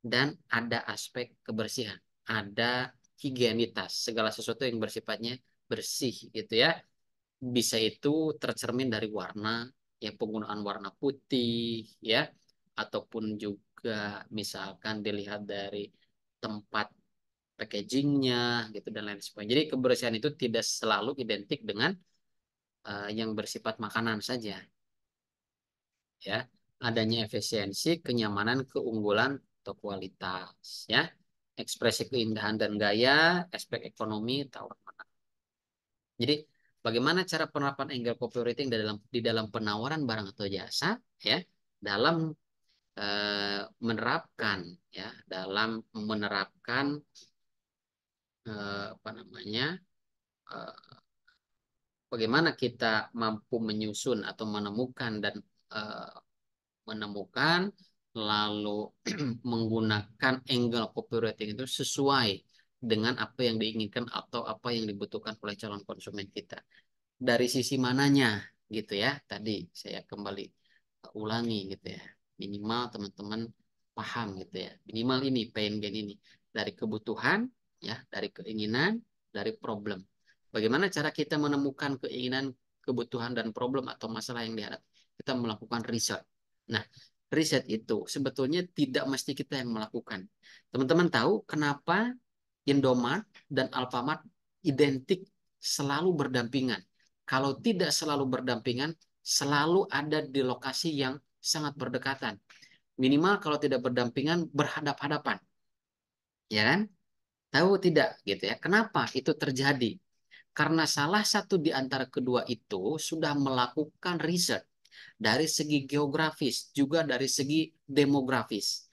dan ada aspek kebersihan, ada higienitas, segala sesuatu yang bersifatnya bersih gitu ya. Bisa itu tercermin dari warna, ya penggunaan warna putih ya, ataupun juga misalkan dilihat dari tempat packagingnya gitu dan lain sebagainya. Jadi kebersihan itu tidak selalu identik dengan yang bersifat makanan saja, ya. Adanya efisiensi, kenyamanan, keunggulan, atau kualitas, ya. Ekspresi keindahan dan gaya, aspek ekonomi, tawaran. Jadi bagaimana cara penerapan angle copywriting di dalam penawaran barang atau jasa, ya, dalam menerapkan, ya, dalam menerapkan apa namanya, eh, bagaimana kita mampu menyusun atau menemukan dan eh, menemukan lalu menggunakan angle copywriting itu sesuai dengan apa yang diinginkan atau apa yang dibutuhkan oleh calon konsumen kita. Dari sisi mananya gitu ya. Tadi saya kembali ulangi gitu ya. Minimal teman-teman paham gitu ya. Minimal ini pain gain ini dari kebutuhan ya, dari keinginan, dari problem. Bagaimana cara kita menemukan keinginan, kebutuhan dan problem atau masalah yang dihadapi? Kita melakukan riset. Nah, riset itu sebetulnya tidak mesti kita yang melakukan. Teman-teman tahu kenapa Indomart dan Alfamart identik selalu berdampingan? Kalau tidak selalu berdampingan, selalu ada di lokasi yang sangat berdekatan. Minimal kalau tidak berdampingan, berhadap-hadapan. Ya kan? Tahu tidak gitu ya. Kenapa itu terjadi? Karena salah satu di antara kedua itu sudah melakukan riset dari segi geografis, juga dari segi demografis.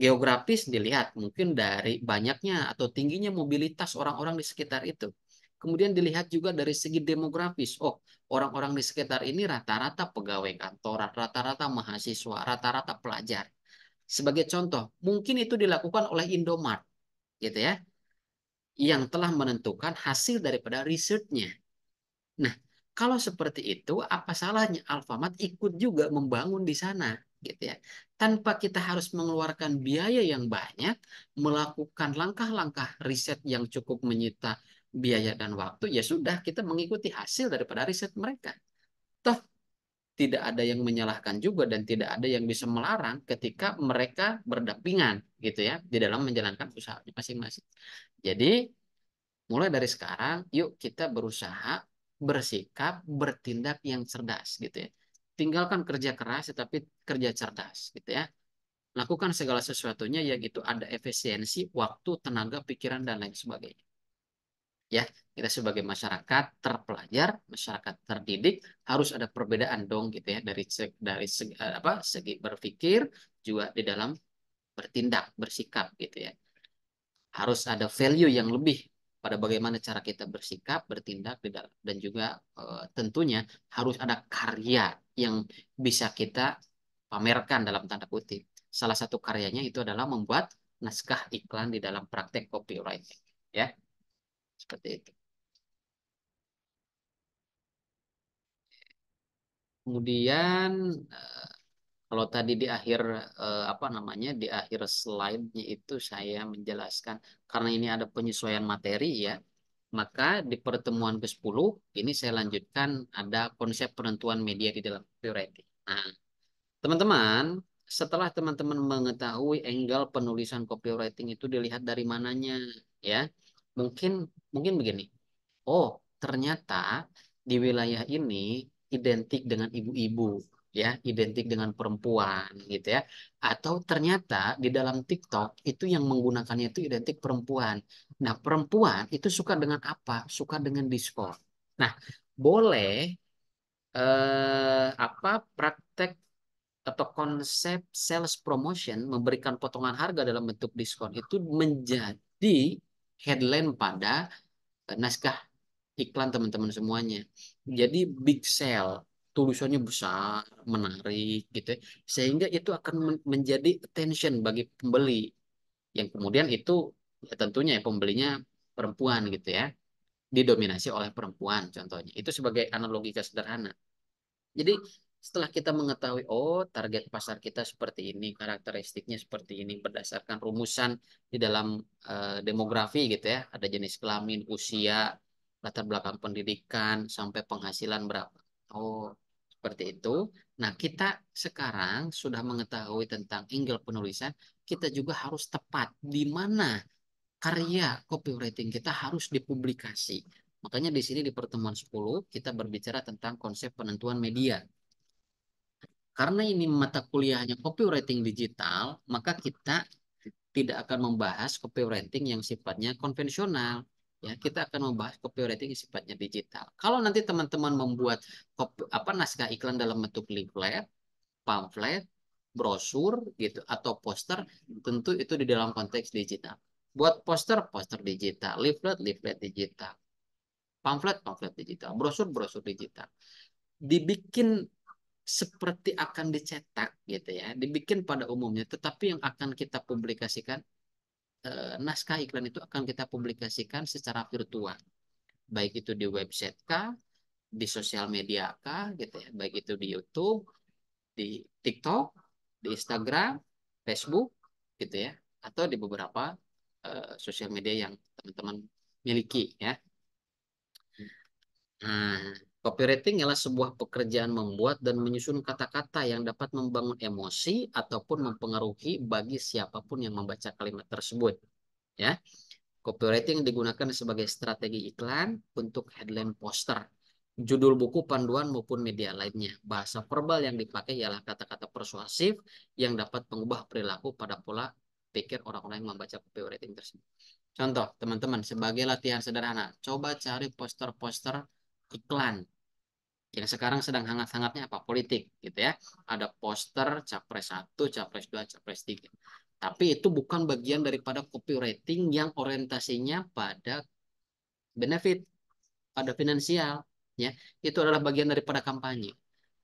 Geografis dilihat mungkin dari banyaknya atau tingginya mobilitas orang-orang di sekitar itu. Kemudian dilihat juga dari segi demografis. Oh, orang-orang di sekitar ini rata-rata pegawai kantor, rata-rata mahasiswa, rata-rata pelajar. Sebagai contoh, mungkin itu dilakukan oleh Indomart, gitu ya, yang telah menentukan hasil daripada risetnya. Nah, kalau seperti itu, apa salahnya Alfamart ikut juga membangun di sana, gitu ya. Tanpa kita harus mengeluarkan biaya yang banyak, melakukan langkah-langkah riset yang cukup menyita biaya dan waktu, ya sudah kita mengikuti hasil daripada riset mereka. Toh tidak ada yang menyalahkan juga dan tidak ada yang bisa melarang ketika mereka berdampingan, gitu ya, di dalam menjalankan usahanya masing-masing. Jadi mulai dari sekarang, yuk kita berusaha bersikap, bertindak yang cerdas gitu ya. Tinggalkan kerja keras tetapi kerja cerdas gitu ya. Lakukan segala sesuatunya yaitu ada efisiensi, waktu, tenaga, pikiran dan lain sebagainya. Ya, kita sebagai masyarakat terpelajar, masyarakat terdidik harus ada perbedaan dong gitu ya dari segi, segi berpikir juga di dalam bertindak, bersikap gitu ya. Harus ada value yang lebih pada bagaimana cara kita bersikap, bertindak dan juga tentunya harus ada karya yang bisa kita pamerkan dalam tanda kutip. Salah satu karyanya itu adalah membuat naskah iklan di dalam praktek copywriting, ya. Seperti itu. Kemudian kalau tadi di akhir apa namanya di akhir slide-nya itu saya menjelaskan karena ini ada penyesuaian materi ya, maka di pertemuan ke-10 ini saya lanjutkan ada konsep penentuan media di dalam copywriting. Nah, teman-teman, setelah teman-teman mengetahui angle penulisan copywriting itu dilihat dari mananya ya. Mungkin mungkin begini. Oh, ternyata di wilayah ini identik dengan ibu-ibu. ya, identik dengan perempuan gitu ya. Atau ternyata di dalam TikTok itu yang menggunakannya itu identik perempuan. Nah, perempuan itu suka dengan apa? Suka dengan diskon. Nah, boleh praktek atau konsep sales promotion memberikan potongan harga dalam bentuk diskon itu menjadi headline pada naskah iklan teman-teman semuanya. Jadi big sale, tulisannya besar, menarik gitu ya. Sehingga itu akan menjadi attention bagi pembeli yang kemudian itu ya tentunya ya pembelinya perempuan gitu ya. Didominasi oleh perempuan contohnya. Itu sebagai analogika sederhana. Jadi setelah kita mengetahui, oh target pasar kita seperti ini, karakteristiknya seperti ini, berdasarkan rumusan di dalam demografi gitu ya, ada jenis kelamin, usia, latar belakang pendidikan, sampai penghasilan berapa. Oh, seperti itu. Nah, kita sekarang sudah mengetahui tentang angle penulisan, kita juga harus tepat di mana karya copywriting kita harus dipublikasi. Makanya di sini di pertemuan 10 kita berbicara tentang konsep penentuan media. Karena ini mata kuliahnya copywriting digital, maka kita tidak akan membahas copywriting yang sifatnya konvensional. Ya, kita akan membahas copywriting yang sifatnya digital. Kalau nanti teman-teman membuat naskah iklan dalam bentuk leaflet, pamflet, brosur gitu atau poster, tentu itu di dalam konteks digital. Buat poster, poster digital, leaflet, leaflet digital, pamflet, pamflet digital, brosur, brosur digital. Dibikin seperti akan dicetak gitu ya, dibikin pada umumnya, tetapi yang akan kita publikasikan naskah iklan itu akan kita publikasikan secara virtual, baik itu di website kah, di sosial media kah gitu ya, baik itu di YouTube, di TikTok, di Instagram, Facebook gitu ya, atau di beberapa sosial media yang teman-teman miliki ya. Nah, copywriting adalah sebuah pekerjaan membuat dan menyusun kata-kata yang dapat membangun emosi ataupun mempengaruhi bagi siapapun yang membaca kalimat tersebut. Ya, copywriting digunakan sebagai strategi iklan untuk headline poster, judul buku panduan maupun media lainnya. Bahasa verbal yang dipakai ialah kata-kata persuasif yang dapat mengubah perilaku pada pola pikir orang-orang yang membaca copywriting tersebut. Contoh, teman-teman, sebagai latihan sederhana, coba cari poster-poster iklan yang sekarang sedang hangat-hangatnya apa? Politik gitu ya. Ada poster capres 1, capres 2, capres 3. Tapi itu bukan bagian daripada copywriting yang orientasinya pada benefit, pada finansial ya. Itu adalah bagian daripada kampanye.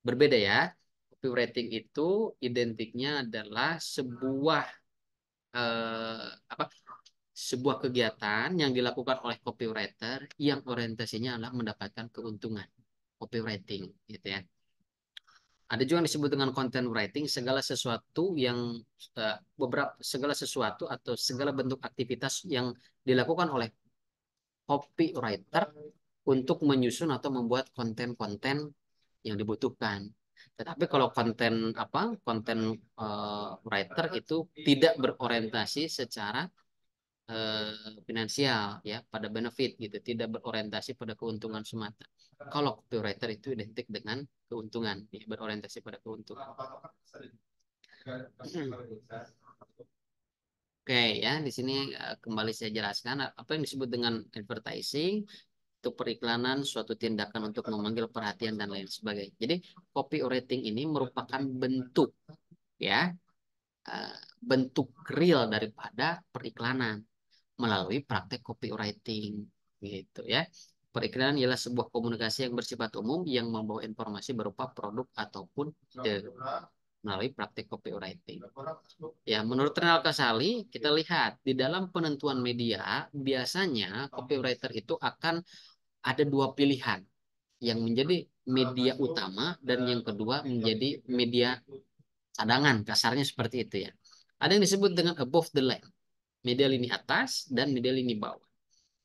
Berbeda ya. Copywriting itu identiknya adalah sebuah eh, apa? Sebuah kegiatan yang dilakukan oleh copywriter yang orientasinya adalah mendapatkan keuntungan. Copywriting gitu ya. Ada juga yang disebut dengan content writing, segala sesuatu yang segala sesuatu atau segala bentuk aktivitas yang dilakukan oleh copywriter untuk menyusun atau membuat konten-konten yang dibutuhkan. Tetapi kalau konten writer itu tidak berorientasi secara finansial ya, pada benefit gitu, tidak berorientasi pada keuntungan semata. Kalau copywriter itu identik dengan keuntungan ya, berorientasi pada keuntungan. Oke ya, di sini kembali saya jelaskan apa yang disebut dengan advertising itu periklanan, suatu tindakan untuk memanggil perhatian dan lain sebagainya. Jadi copywriting ini merupakan bentuk ya, bentuk real daripada periklanan melalui praktek copywriting gitu ya. Periklanan ialah sebuah komunikasi yang bersifat umum yang membawa informasi berupa produk ataupun ide melalui praktek copywriting. Ya, menurut Renal Kasali, kita lihat di dalam penentuan media biasanya copywriter itu akan ada dua pilihan yang menjadi media utama dan yang kedua menjadi media cadangan, kasarnya seperti itu ya. Ada yang disebut dengan above the line, media lini atas dan media lini bawah.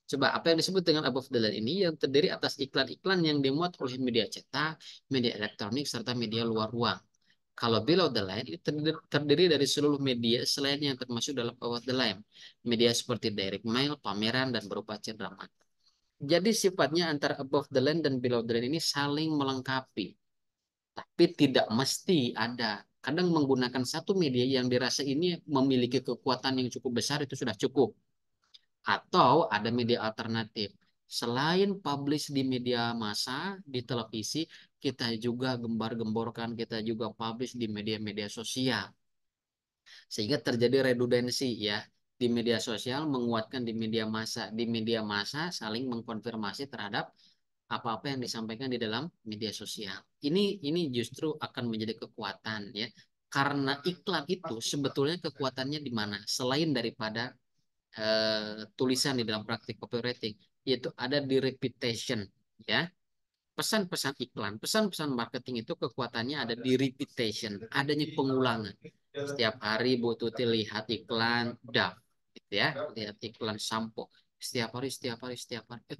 Coba apa yang disebut dengan above the line ini yang terdiri atas iklan-iklan yang dimuat oleh media cetak, media elektronik, serta media luar ruang. Kalau below the line itu terdiri dari seluruh media selain yang termasuk dalam above the line. Media seperti direct mail, pameran, dan berupa cendera mata. Jadi sifatnya antara above the line dan below the line ini saling melengkapi. Tapi tidak mesti ada. Kadang menggunakan satu media yang dirasa ini memiliki kekuatan yang cukup besar itu sudah cukup. Atau ada media alternatif. Selain publish di media massa, di televisi, kita juga gembar-gemborkan, kita juga publish di media-media sosial. Sehingga terjadi redundansi ya. Di media sosial menguatkan di media massa. Di media massa saling mengkonfirmasi terhadap apa-apa yang disampaikan di dalam media sosial. Ini justru akan menjadi kekuatan ya. Karena iklan itu sebetulnya kekuatannya di mana? Selain daripada tulisan di dalam praktik copywriting, yaitu ada di repetition ya. Pesan-pesan iklan, pesan-pesan marketing itu kekuatannya ada di repetition, adanya pengulangan. Setiap hari Bu Tuti lihat iklan Dove, gitu ya, lihat iklan sampo. Setiap hari, setiap hari, setiap hari.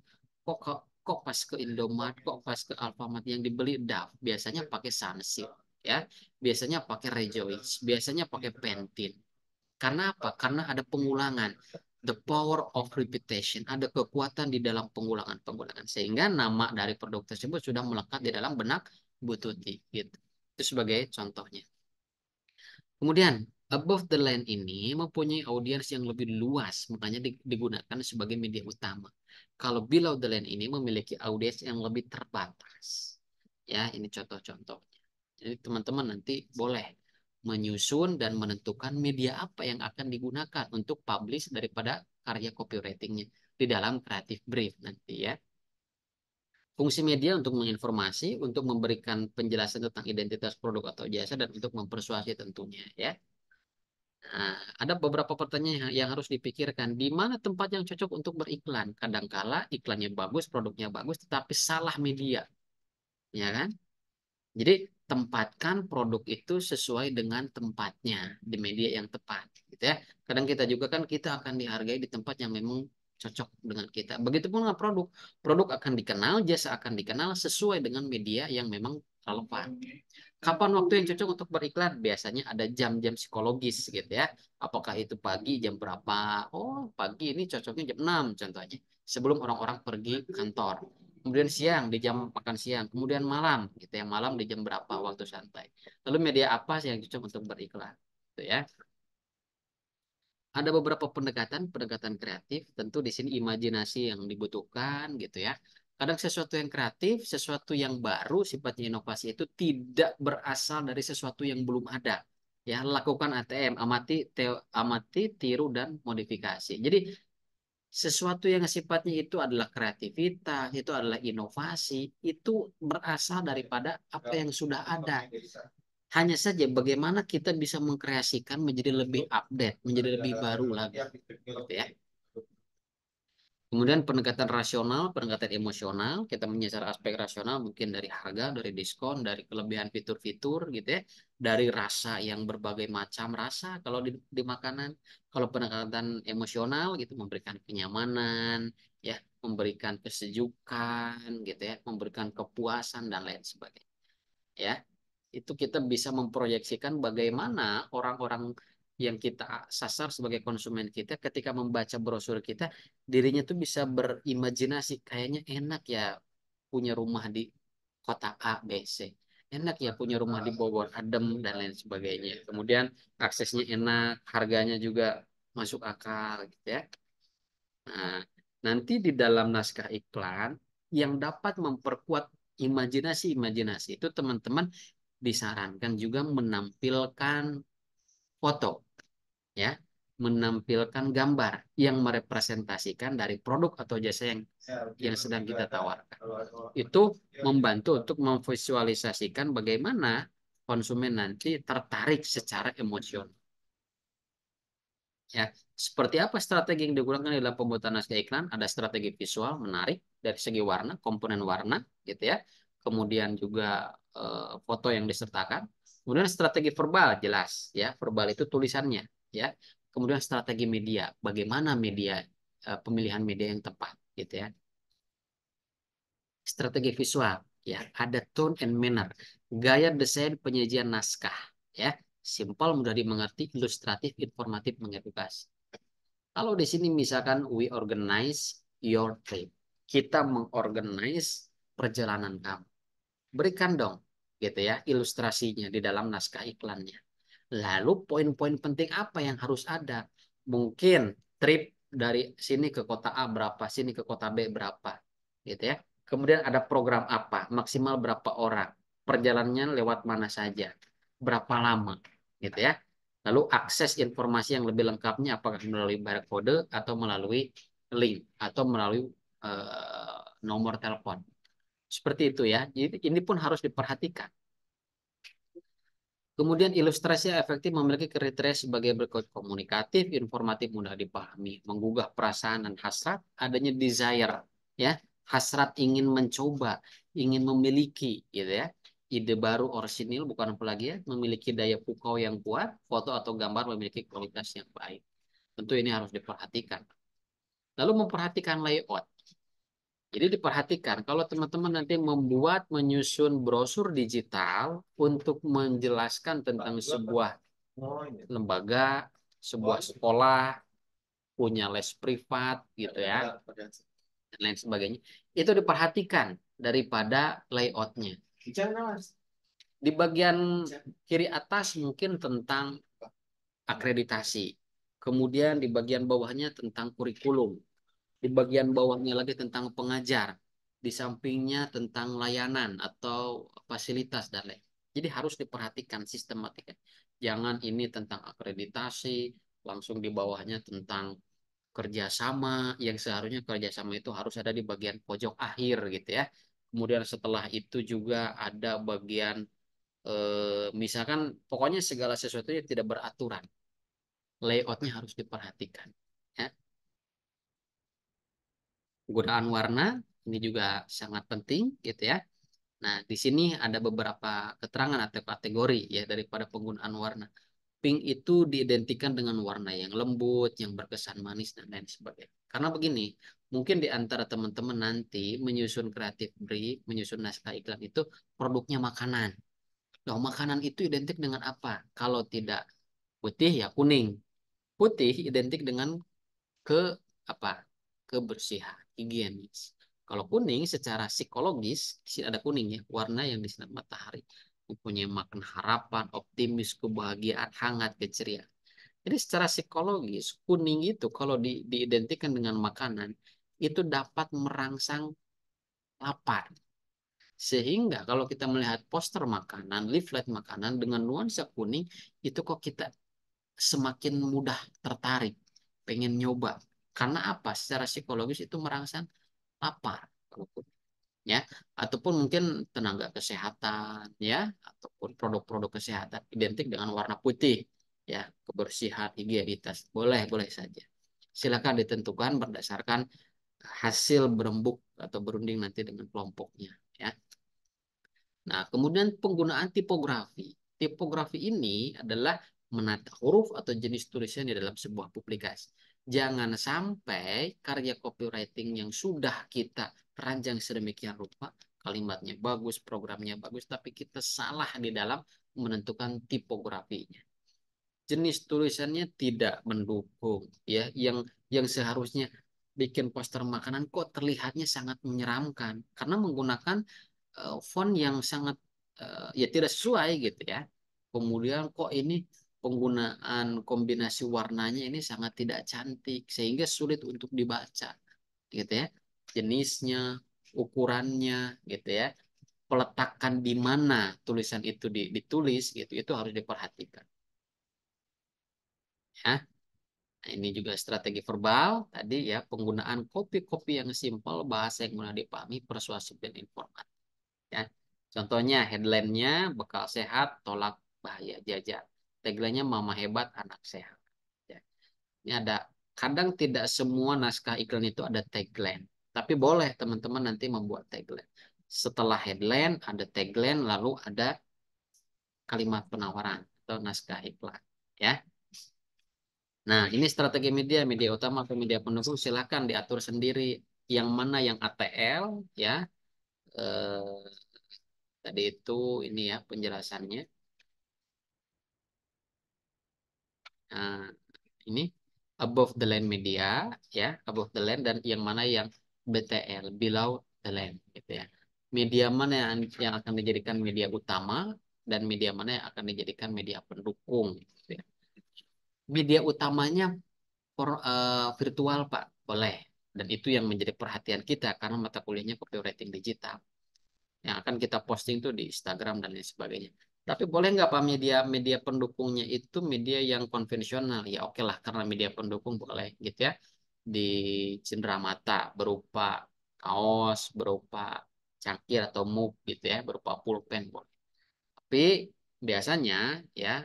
Kok pas ke Indomaret, kok pas ke Alfamart yang dibeli Dove, biasanya pakai Sunsilk, ya, biasanya pakai Rejoice, biasanya pakai Pantene. Karena apa? Karena ada pengulangan. The power of repetition. Ada kekuatan di dalam pengulangan-pengulangan. Sehingga nama dari produk tersebut sudah melekat di dalam benak Bu Tuti. Gitu. Itu sebagai contohnya. Kemudian, above the line ini mempunyai audiens yang lebih luas. Makanya digunakan sebagai media utama. Kalau below the line ini memiliki audiens yang lebih terbatas. Ya, ini contoh-contohnya. Jadi teman-teman nanti boleh menyusun dan menentukan media apa yang akan digunakan untuk publish daripada karya copywritingnya di dalam creative brief nanti ya. Fungsi media untuk menginformasi, untuk memberikan penjelasan tentang identitas produk atau jasa, dan untuk mempersuasi tentunya ya. Nah, ada beberapa pertanyaan yang harus dipikirkan. Di mana tempat yang cocok untuk beriklan? Kadangkala iklannya bagus, produknya bagus, tetapi salah media, ya kan? Jadi tempatkan produk itu sesuai dengan tempatnya di media yang tepat, gitu ya. Kadang kita juga kan kita akan dihargai di tempat yang memang cocok dengan kita. Begitupun dengan produk, produk akan dikenal, jasa akan dikenal sesuai dengan media yang memang relevan. Kapan waktu yang cocok untuk beriklan? Biasanya ada jam-jam psikologis, gitu ya. Apakah itu pagi jam berapa? Oh, pagi ini cocoknya jam 6 contohnya. Sebelum orang-orang pergi kantor. Kemudian siang di jam makan siang, kemudian malam gitu ya, malam di jam berapa waktu santai. Lalu media apa sih yang cocok untuk beriklan? Gitu ya. Ada beberapa pendekatan kreatif, tentu di sini imajinasi yang dibutuhkan gitu ya. Kadang sesuatu yang kreatif, sesuatu yang baru, sifatnya inovasi itu tidak berasal dari sesuatu yang belum ada. Ya, lakukan ATM, amati, tiru dan modifikasi. Jadi sesuatu yang sifatnya itu adalah kreativitas, itu adalah inovasi, itu berasal daripada apa yang sudah ada. Hanya saja bagaimana kita bisa mengkreasikan menjadi lebih update, menjadi lebih baru lagi. Gitu ya. Kemudian pendekatan rasional, pendekatan emosional, kita menyasar aspek rasional mungkin dari harga, dari diskon, dari kelebihan fitur-fitur gitu ya, dari rasa yang berbagai macam rasa kalau di makanan. Kalau pendekatan emosional gitu memberikan kenyamanan, ya, memberikan kesejukan gitu ya, memberikan kepuasan dan lain sebagainya. Ya, itu kita bisa memproyeksikan bagaimana orang-orang yang kita sasar sebagai konsumen kita ketika membaca brosur kita, dirinya tuh bisa berimajinasi kayaknya enak ya punya rumah di kota A, B, C. Enak ya punya rumah di Bogor, adem dan lain sebagainya. Kemudian aksesnya enak, harganya juga masuk akal gitu ya. Nah, nanti di dalam naskah iklan yang dapat memperkuat imajinasi-imajinasi itu teman-teman disarankan juga menampilkan foto ya, menampilkan gambar yang merepresentasikan dari produk atau jasa yang sedang kita tawarkan. Itu membantu untuk memvisualisasikan bagaimana konsumen nanti tertarik secara emosional. Ya, seperti apa strategi yang digunakan dalam pembuatan naskah iklan? Ada strategi visual menarik dari segi warna, komponen warna, gitu ya. Kemudian juga foto yang disertakan. Kemudian strategi verbal jelas, ya. Verbal itu tulisannya, ya. Kemudian strategi media, bagaimana media, pemilihan media yang tepat, gitu ya. Strategi visual, ya. Ada tone and manner, gaya desain penyajian naskah, ya. Simpel, mudah dimengerti, ilustratif, informatif, mengedukasi. Kalau di sini misalkan we organize your trip. Kita mengorganize perjalanan kamu. Berikan dong gitu ya, ilustrasinya di dalam naskah iklannya. Lalu poin-poin penting apa yang harus ada? Mungkin trip dari sini ke kota A berapa, sini ke kota B berapa, gitu ya. Kemudian ada program apa, maksimal berapa orang, perjalanannya lewat mana saja, berapa lama, gitu ya. Lalu akses informasi yang lebih lengkapnya apakah melalui barcode atau melalui link atau melalui nomor telepon. Seperti itu ya. Jadi ini pun harus diperhatikan. Kemudian ilustrasi yang efektif memiliki kriteria sebagai berikut: komunikatif, informatif, mudah dipahami, menggugah perasaan dan hasrat, adanya desire, ya, hasrat ingin mencoba, ingin memiliki, gitu ya, ide baru orisinil, bukan apa lagi ya, memiliki daya pukau yang kuat, foto atau gambar memiliki kualitas yang baik. Tentu ini harus diperhatikan. Lalu memperhatikan layout. Jadi diperhatikan kalau teman-teman nanti membuat menyusun brosur digital untuk menjelaskan tentang sebuah lembaga, sebuah sekolah, punya les privat gitu ya, dan lain sebagainya. Itu diperhatikan daripada layoutnya. Di bagian kiri atas mungkin tentang akreditasi. Kemudian di bagian bawahnya tentang kurikulum. Di bagian bawahnya lagi tentang pengajar, di sampingnya tentang layanan atau fasilitas dan lain. Jadi harus diperhatikan sistematika. Jangan ini tentang akreditasi, langsung di bawahnya tentang kerjasama, yang seharusnya kerjasama itu harus ada di bagian pojok akhir gitu ya. Kemudian setelah itu juga ada bagian misalkan pokoknya segala sesuatunya tidak beraturan. Layoutnya harus diperhatikan. Ya. Penggunaan warna ini juga sangat penting gitu ya. Nah, di sini ada beberapa keterangan atau kategori ya daripada penggunaan warna. Pink itu diidentikan dengan warna yang lembut, yang berkesan manis dan lain sebagainya. Karena begini, mungkin di antara teman-teman nanti menyusun kreatif brief, menyusun naskah iklan itu produknya makanan. Nah, makanan itu identik dengan apa? Kalau tidak putih ya kuning. Putih identik dengan ke apa? Kebersihan, higienis. Kalau kuning secara psikologis, di sini ada kuning ya, warna yang disinar matahari, mempunyai makna harapan, optimis, kebahagiaan, hangat, keceriaan. Jadi secara psikologis, kuning itu kalau diidentikan dengan makanan, itu dapat merangsang lapar. Sehingga kalau kita melihat poster makanan, leaflet makanan dengan nuansa kuning, itu kok kita semakin mudah tertarik, pengen nyoba. Karena apa? Secara psikologis itu merangsang lapar, ya, ataupun mungkin tenaga kesehatan, ya, ataupun produk-produk kesehatan identik dengan warna putih, ya, kebersihan, higienitas, boleh, boleh saja. Silakan ditentukan berdasarkan hasil berembuk atau berunding nanti dengan kelompoknya, ya. Nah, kemudian penggunaan tipografi. Tipografi ini adalah menata huruf atau jenis tulisan di dalam sebuah publikasi. Jangan sampai karya copywriting yang sudah kita rancang sedemikian rupa, kalimatnya bagus, programnya bagus, tapi kita salah di dalam menentukan tipografinya. Jenis tulisannya tidak mendukung, ya, yang seharusnya bikin poster makanan kok terlihatnya sangat menyeramkan karena menggunakan font yang sangat ya tidak sesuai gitu ya. Kemudian kok ini penggunaan kombinasi warnanya ini sangat tidak cantik sehingga sulit untuk dibaca gitu ya. Jenisnya, ukurannya gitu ya. Peletakan di mana tulisan itu ditulis gitu itu harus diperhatikan. Ya. Nah, ini juga strategi verbal tadi ya, penggunaan kopi-kopi yang simpel, bahasa yang mudah dipahami, persuasif dan informatif. Ya. Contohnya headline-nya bekal sehat, tolak bahaya jajan. Tagline-nya mama hebat, anak sehat. Ya. Ini ada kadang tidak semua naskah iklan itu ada tagline, tapi boleh teman-teman nanti membuat tagline. Setelah headline ada tagline, lalu ada kalimat penawaran atau naskah iklan. Ya. Nah, ini strategi media, media utama atau media pendukung silahkan diatur sendiri. Yang mana yang ATL, ya. Eh, Tadi itu ini ya penjelasannya. Nah, ini above the line media, ya, above the line, dan yang mana yang BTL, below the line, gitu ya. media mana yang akan dijadikan media utama dan media mana yang akan dijadikan media pendukung, gitu ya. Media utamanya virtual, Pak, boleh. Dan itu yang menjadi perhatian kita karena mata kuliahnya copywriting digital. Yang akan kita posting tuh di Instagram dan lain sebagainya. Tapi boleh nggak Pak media pendukungnya itu media yang konvensional? Ya oke lah, karena media pendukung boleh gitu ya. Di cenderamata berupa kaos, berupa cangkir atau mug gitu ya, berupa pulpen boleh. Tapi biasanya ya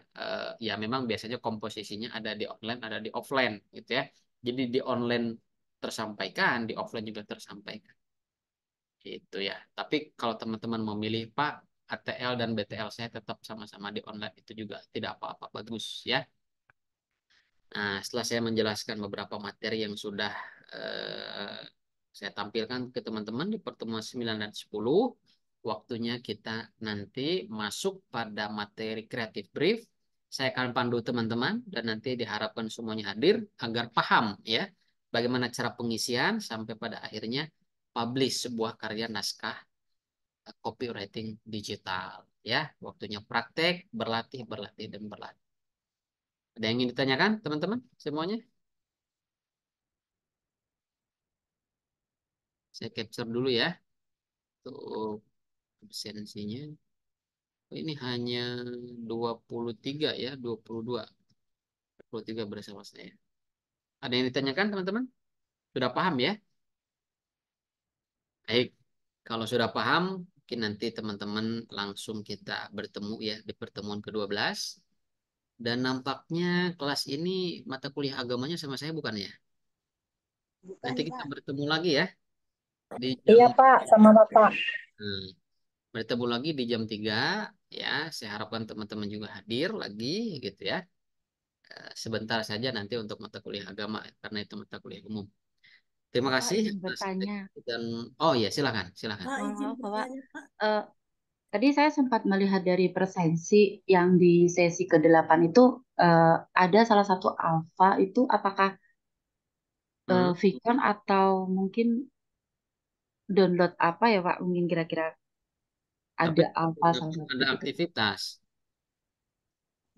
ya memang biasanya komposisinya ada di online, ada di offline gitu ya. Jadi di online tersampaikan, di offline juga tersampaikan. Gitu ya. Tapi kalau teman-teman memilih Pak, ATL dan BTL saya tetap sama-sama di online itu juga tidak apa-apa, bagus ya. Nah, setelah saya menjelaskan beberapa materi yang sudah eh, saya tampilkan ke teman-teman di pertemuan 9 dan 10, waktunya kita nanti masuk pada materi creative brief. Saya akan pandu teman-teman dan nanti diharapkan semuanya hadir agar paham ya bagaimana cara pengisian sampai pada akhirnya publish sebuah karya naskah copywriting digital ya. Waktunya praktek, berlatih, berlatih dan berlatih. Ada yang ingin ditanyakan teman-teman semuanya? Saya capture dulu ya untuk absensinya. Oh, ini hanya 23 ya, 23 bersama saya. Ada yang ditanyakan teman-teman? Sudah paham ya? Baik. Kalau sudah paham, mungkin nanti teman-teman langsung kita bertemu ya di pertemuan ke-12. Dan nampaknya kelas ini mata kuliah agamanya sama saya bukan ya? Bukan, Nanti kita Pak. bertemu lagi ya di jam Iya Pak, sama Bapak. hmm, bertemu lagi di jam 3 ya. Saya harapkan teman-teman juga hadir lagi gitu ya. Sebentar saja nanti untuk mata kuliah agama karena itu mata kuliah umum. Terima Bapak kasih izin atas bertanya. dan oh ya silakan silakan. Pak, izin Maaf Bapak. bertanya, Pak. Eh, tadi saya sempat melihat dari presensi yang di sesi ke-8 itu ada salah satu alfa itu apakah Hmm. Vicon atau mungkin download apa ya Pak? Mungkin kira-kira Tapi ada alfa salah satu ada gitu. aktivitas.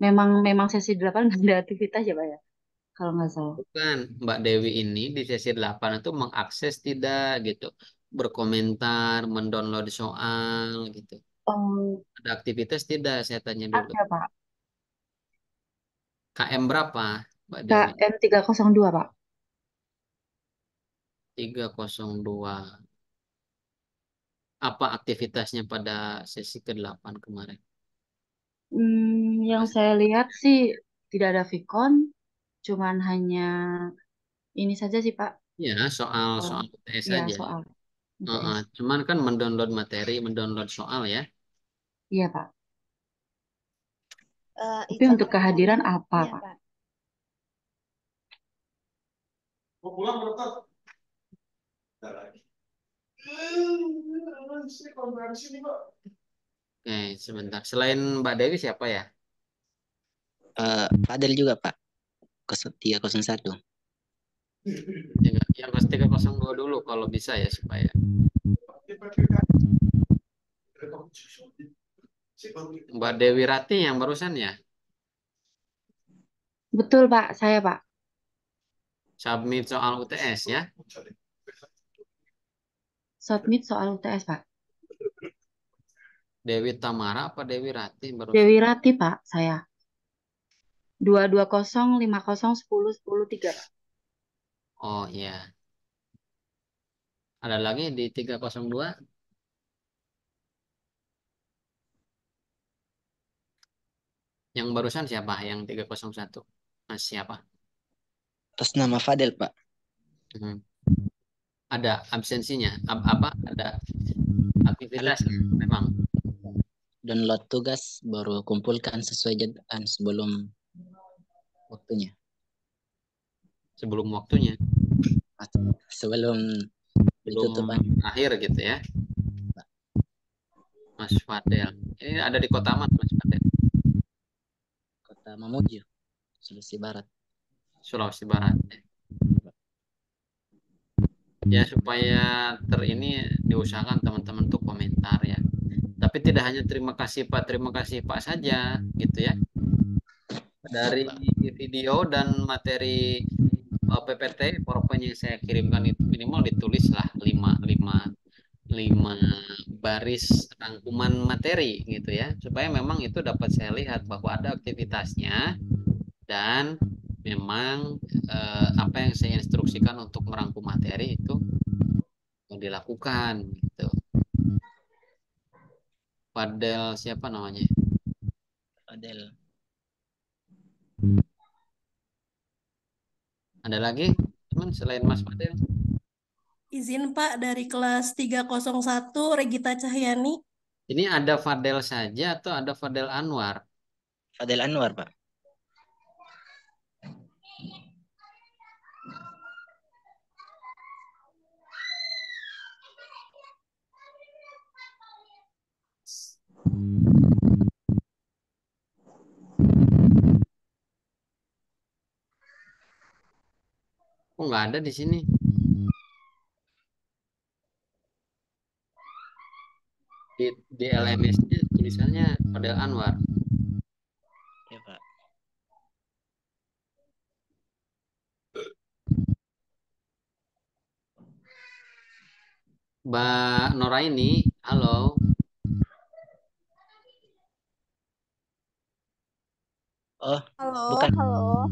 Memang memang sesi 8 nggak ada aktivitas ya Pak ya? Kalau nggak salah. Bukan, Mbak Dewi ini di sesi 8 itu mengakses tidak gitu. Berkomentar, mendownload soal gitu. Ada aktivitas tidak? Saya tanya dulu. Ada Pak. KM berapa, Mbak Dewi? KM 302 Pak. 302. Apa aktivitasnya pada sesi ke-8 kemarin? Yang saya lihat sih tidak ada Vicon, cuman hanya ini saja sih Pak. Ya, soal Eh, UTS ya saja. soal Heeh, UTS. cuman kan mendownload materi, mendownload soal ya. Iya Pak. Tapi Izin untuk kehadiran apa bertanya, Pak? Pak. Mau pulang dokter? Nggak lagi. Sini konferensi nih, Pak. Oke, sebentar. Selain Mbak Dewi siapa ya? Fadel juga Pak, 301. Yang kelas 302 dulu kalau bisa ya supaya. Mbak Dewi Rati yang barusan ya. Betul Pak, saya Pak. Submit soal UTS ya. Submit soal UTS Pak. Dewi Tamara apa Dewi Rati yang barusan? Dewi Rati Pak, saya. 220501010 Pak. Oh iya. Ada lagi di 302? Yang barusan siapa? Yang 301? Mas siapa? Atas nama Fadel Pak. Hmm. Ada absensinya? Apa? Ada aktivitas? Memang. Download tugas baru kumpulkan sesuai jadwal sebelum waktunya. Sebelum waktunya. Sebelum Belum ditutupan. akhir gitu ya. Mas Fadel. Ini ada di kota mana Mas Fadel? Kota Mamuju, Sulawesi Barat. Sulawesi Barat. Ya supaya ini diusahakan teman-teman tuh komentar ya. Tapi tidak hanya terima kasih Pak saja gitu ya. Dari video dan materi PPT PowerPoint yang saya kirimkan itu minimal ditulislah 5 baris rangkuman materi gitu ya, supaya memang itu dapat saya lihat bahwa ada aktivitasnya dan memang apa yang saya instruksikan untuk merangkum materi itu dilakukan gitu. Padel siapa namanya? Adel. Ada lagi teman selain Mas Padel? Izin Pak, dari kelas 301 Regita Cahyani. Ini ada Fadel saja atau ada Fadel Anwar? Fadel Anwar, Pak. Kok nggak ada di sini? Di LMS-nya tulisannya Fadel Anwar. Ya, Pak. Mbak Nora ini, halo. Oh, Halo, bukan. halo.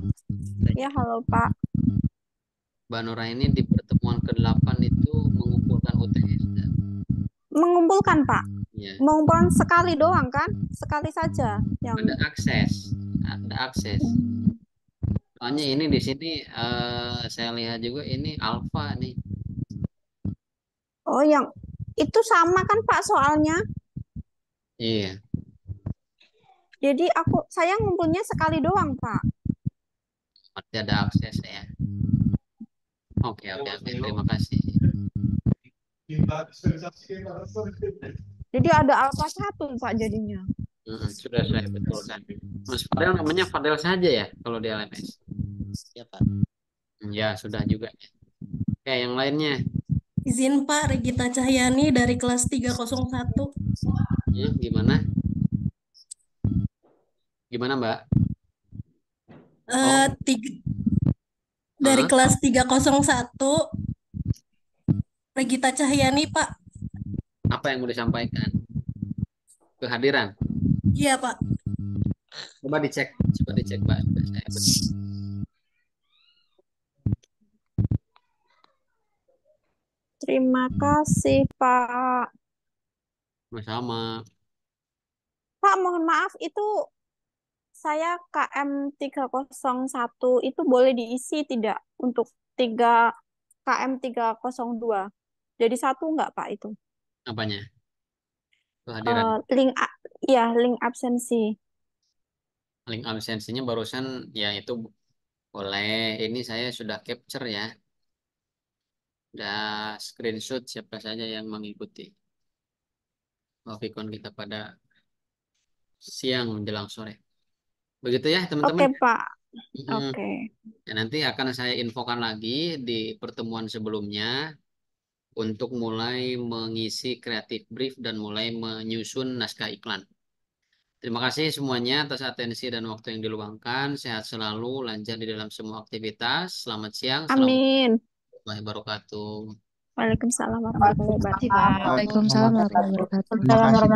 Ya, halo Pak. Mbak Nora ini di pertemuan ke-8 itu mengumpulkan UTS. Mengumpulkan Pak. Ya. Mengumpulkan sekali doang kan? Sekali saja yang Ada akses. Soalnya ini di sini saya lihat juga ini alfa nih. Oh, yang itu sama kan Pak soalnya? Iya. Jadi saya ngumpulnya sekali doang Pak. Berarti ada akses ya. Oke, terima kasih. Jadi ada alfa 1 Pak jadinya. Sudah saya betulkan. Mas Fadel namanya Fadel saja ya kalau di LMS. Ya, Pak. Ya, sudah juga. Oke, yang lainnya. Izin Pak, Regita Cahyani dari kelas 301. Ya, gimana? Gimana, Mbak? Dari kelas 301 Regita Cahyani, Pak. Apa yang mau disampaikan? Kehadiran? Iya, Pak. Coba dicek, Mbak. Terima kasih Pak. Sama-sama. Pak, mohon maaf itu saya KM 301 itu boleh diisi tidak untuk KM 302? Jadi satu enggak Pak itu? Apanya? Kehadiran. Link absensi. Link absensinya barusan ya itu boleh. Ini saya sudah capture ya. Udah screenshot siapa saja yang mengikuti. Wafikon kita pada siang menjelang sore. Begitu ya teman-teman. Oke Pak. Oke. Ya, nanti akan saya infokan lagi di pertemuan sebelumnya untuk mulai mengisi kreatif brief dan mulai menyusun naskah iklan. Terima kasih semuanya atas atensi dan waktu yang diluangkan. Sehat selalu, lancar di dalam semua aktivitas. Selamat siang. Amin. Assalamualaikum warahmatullahi wabarakatuh. Waalaikumsalam warahmatullahi wabarakatuh. Waalaikumsalam warahmatullahi wabarakatuh. Terima kasih.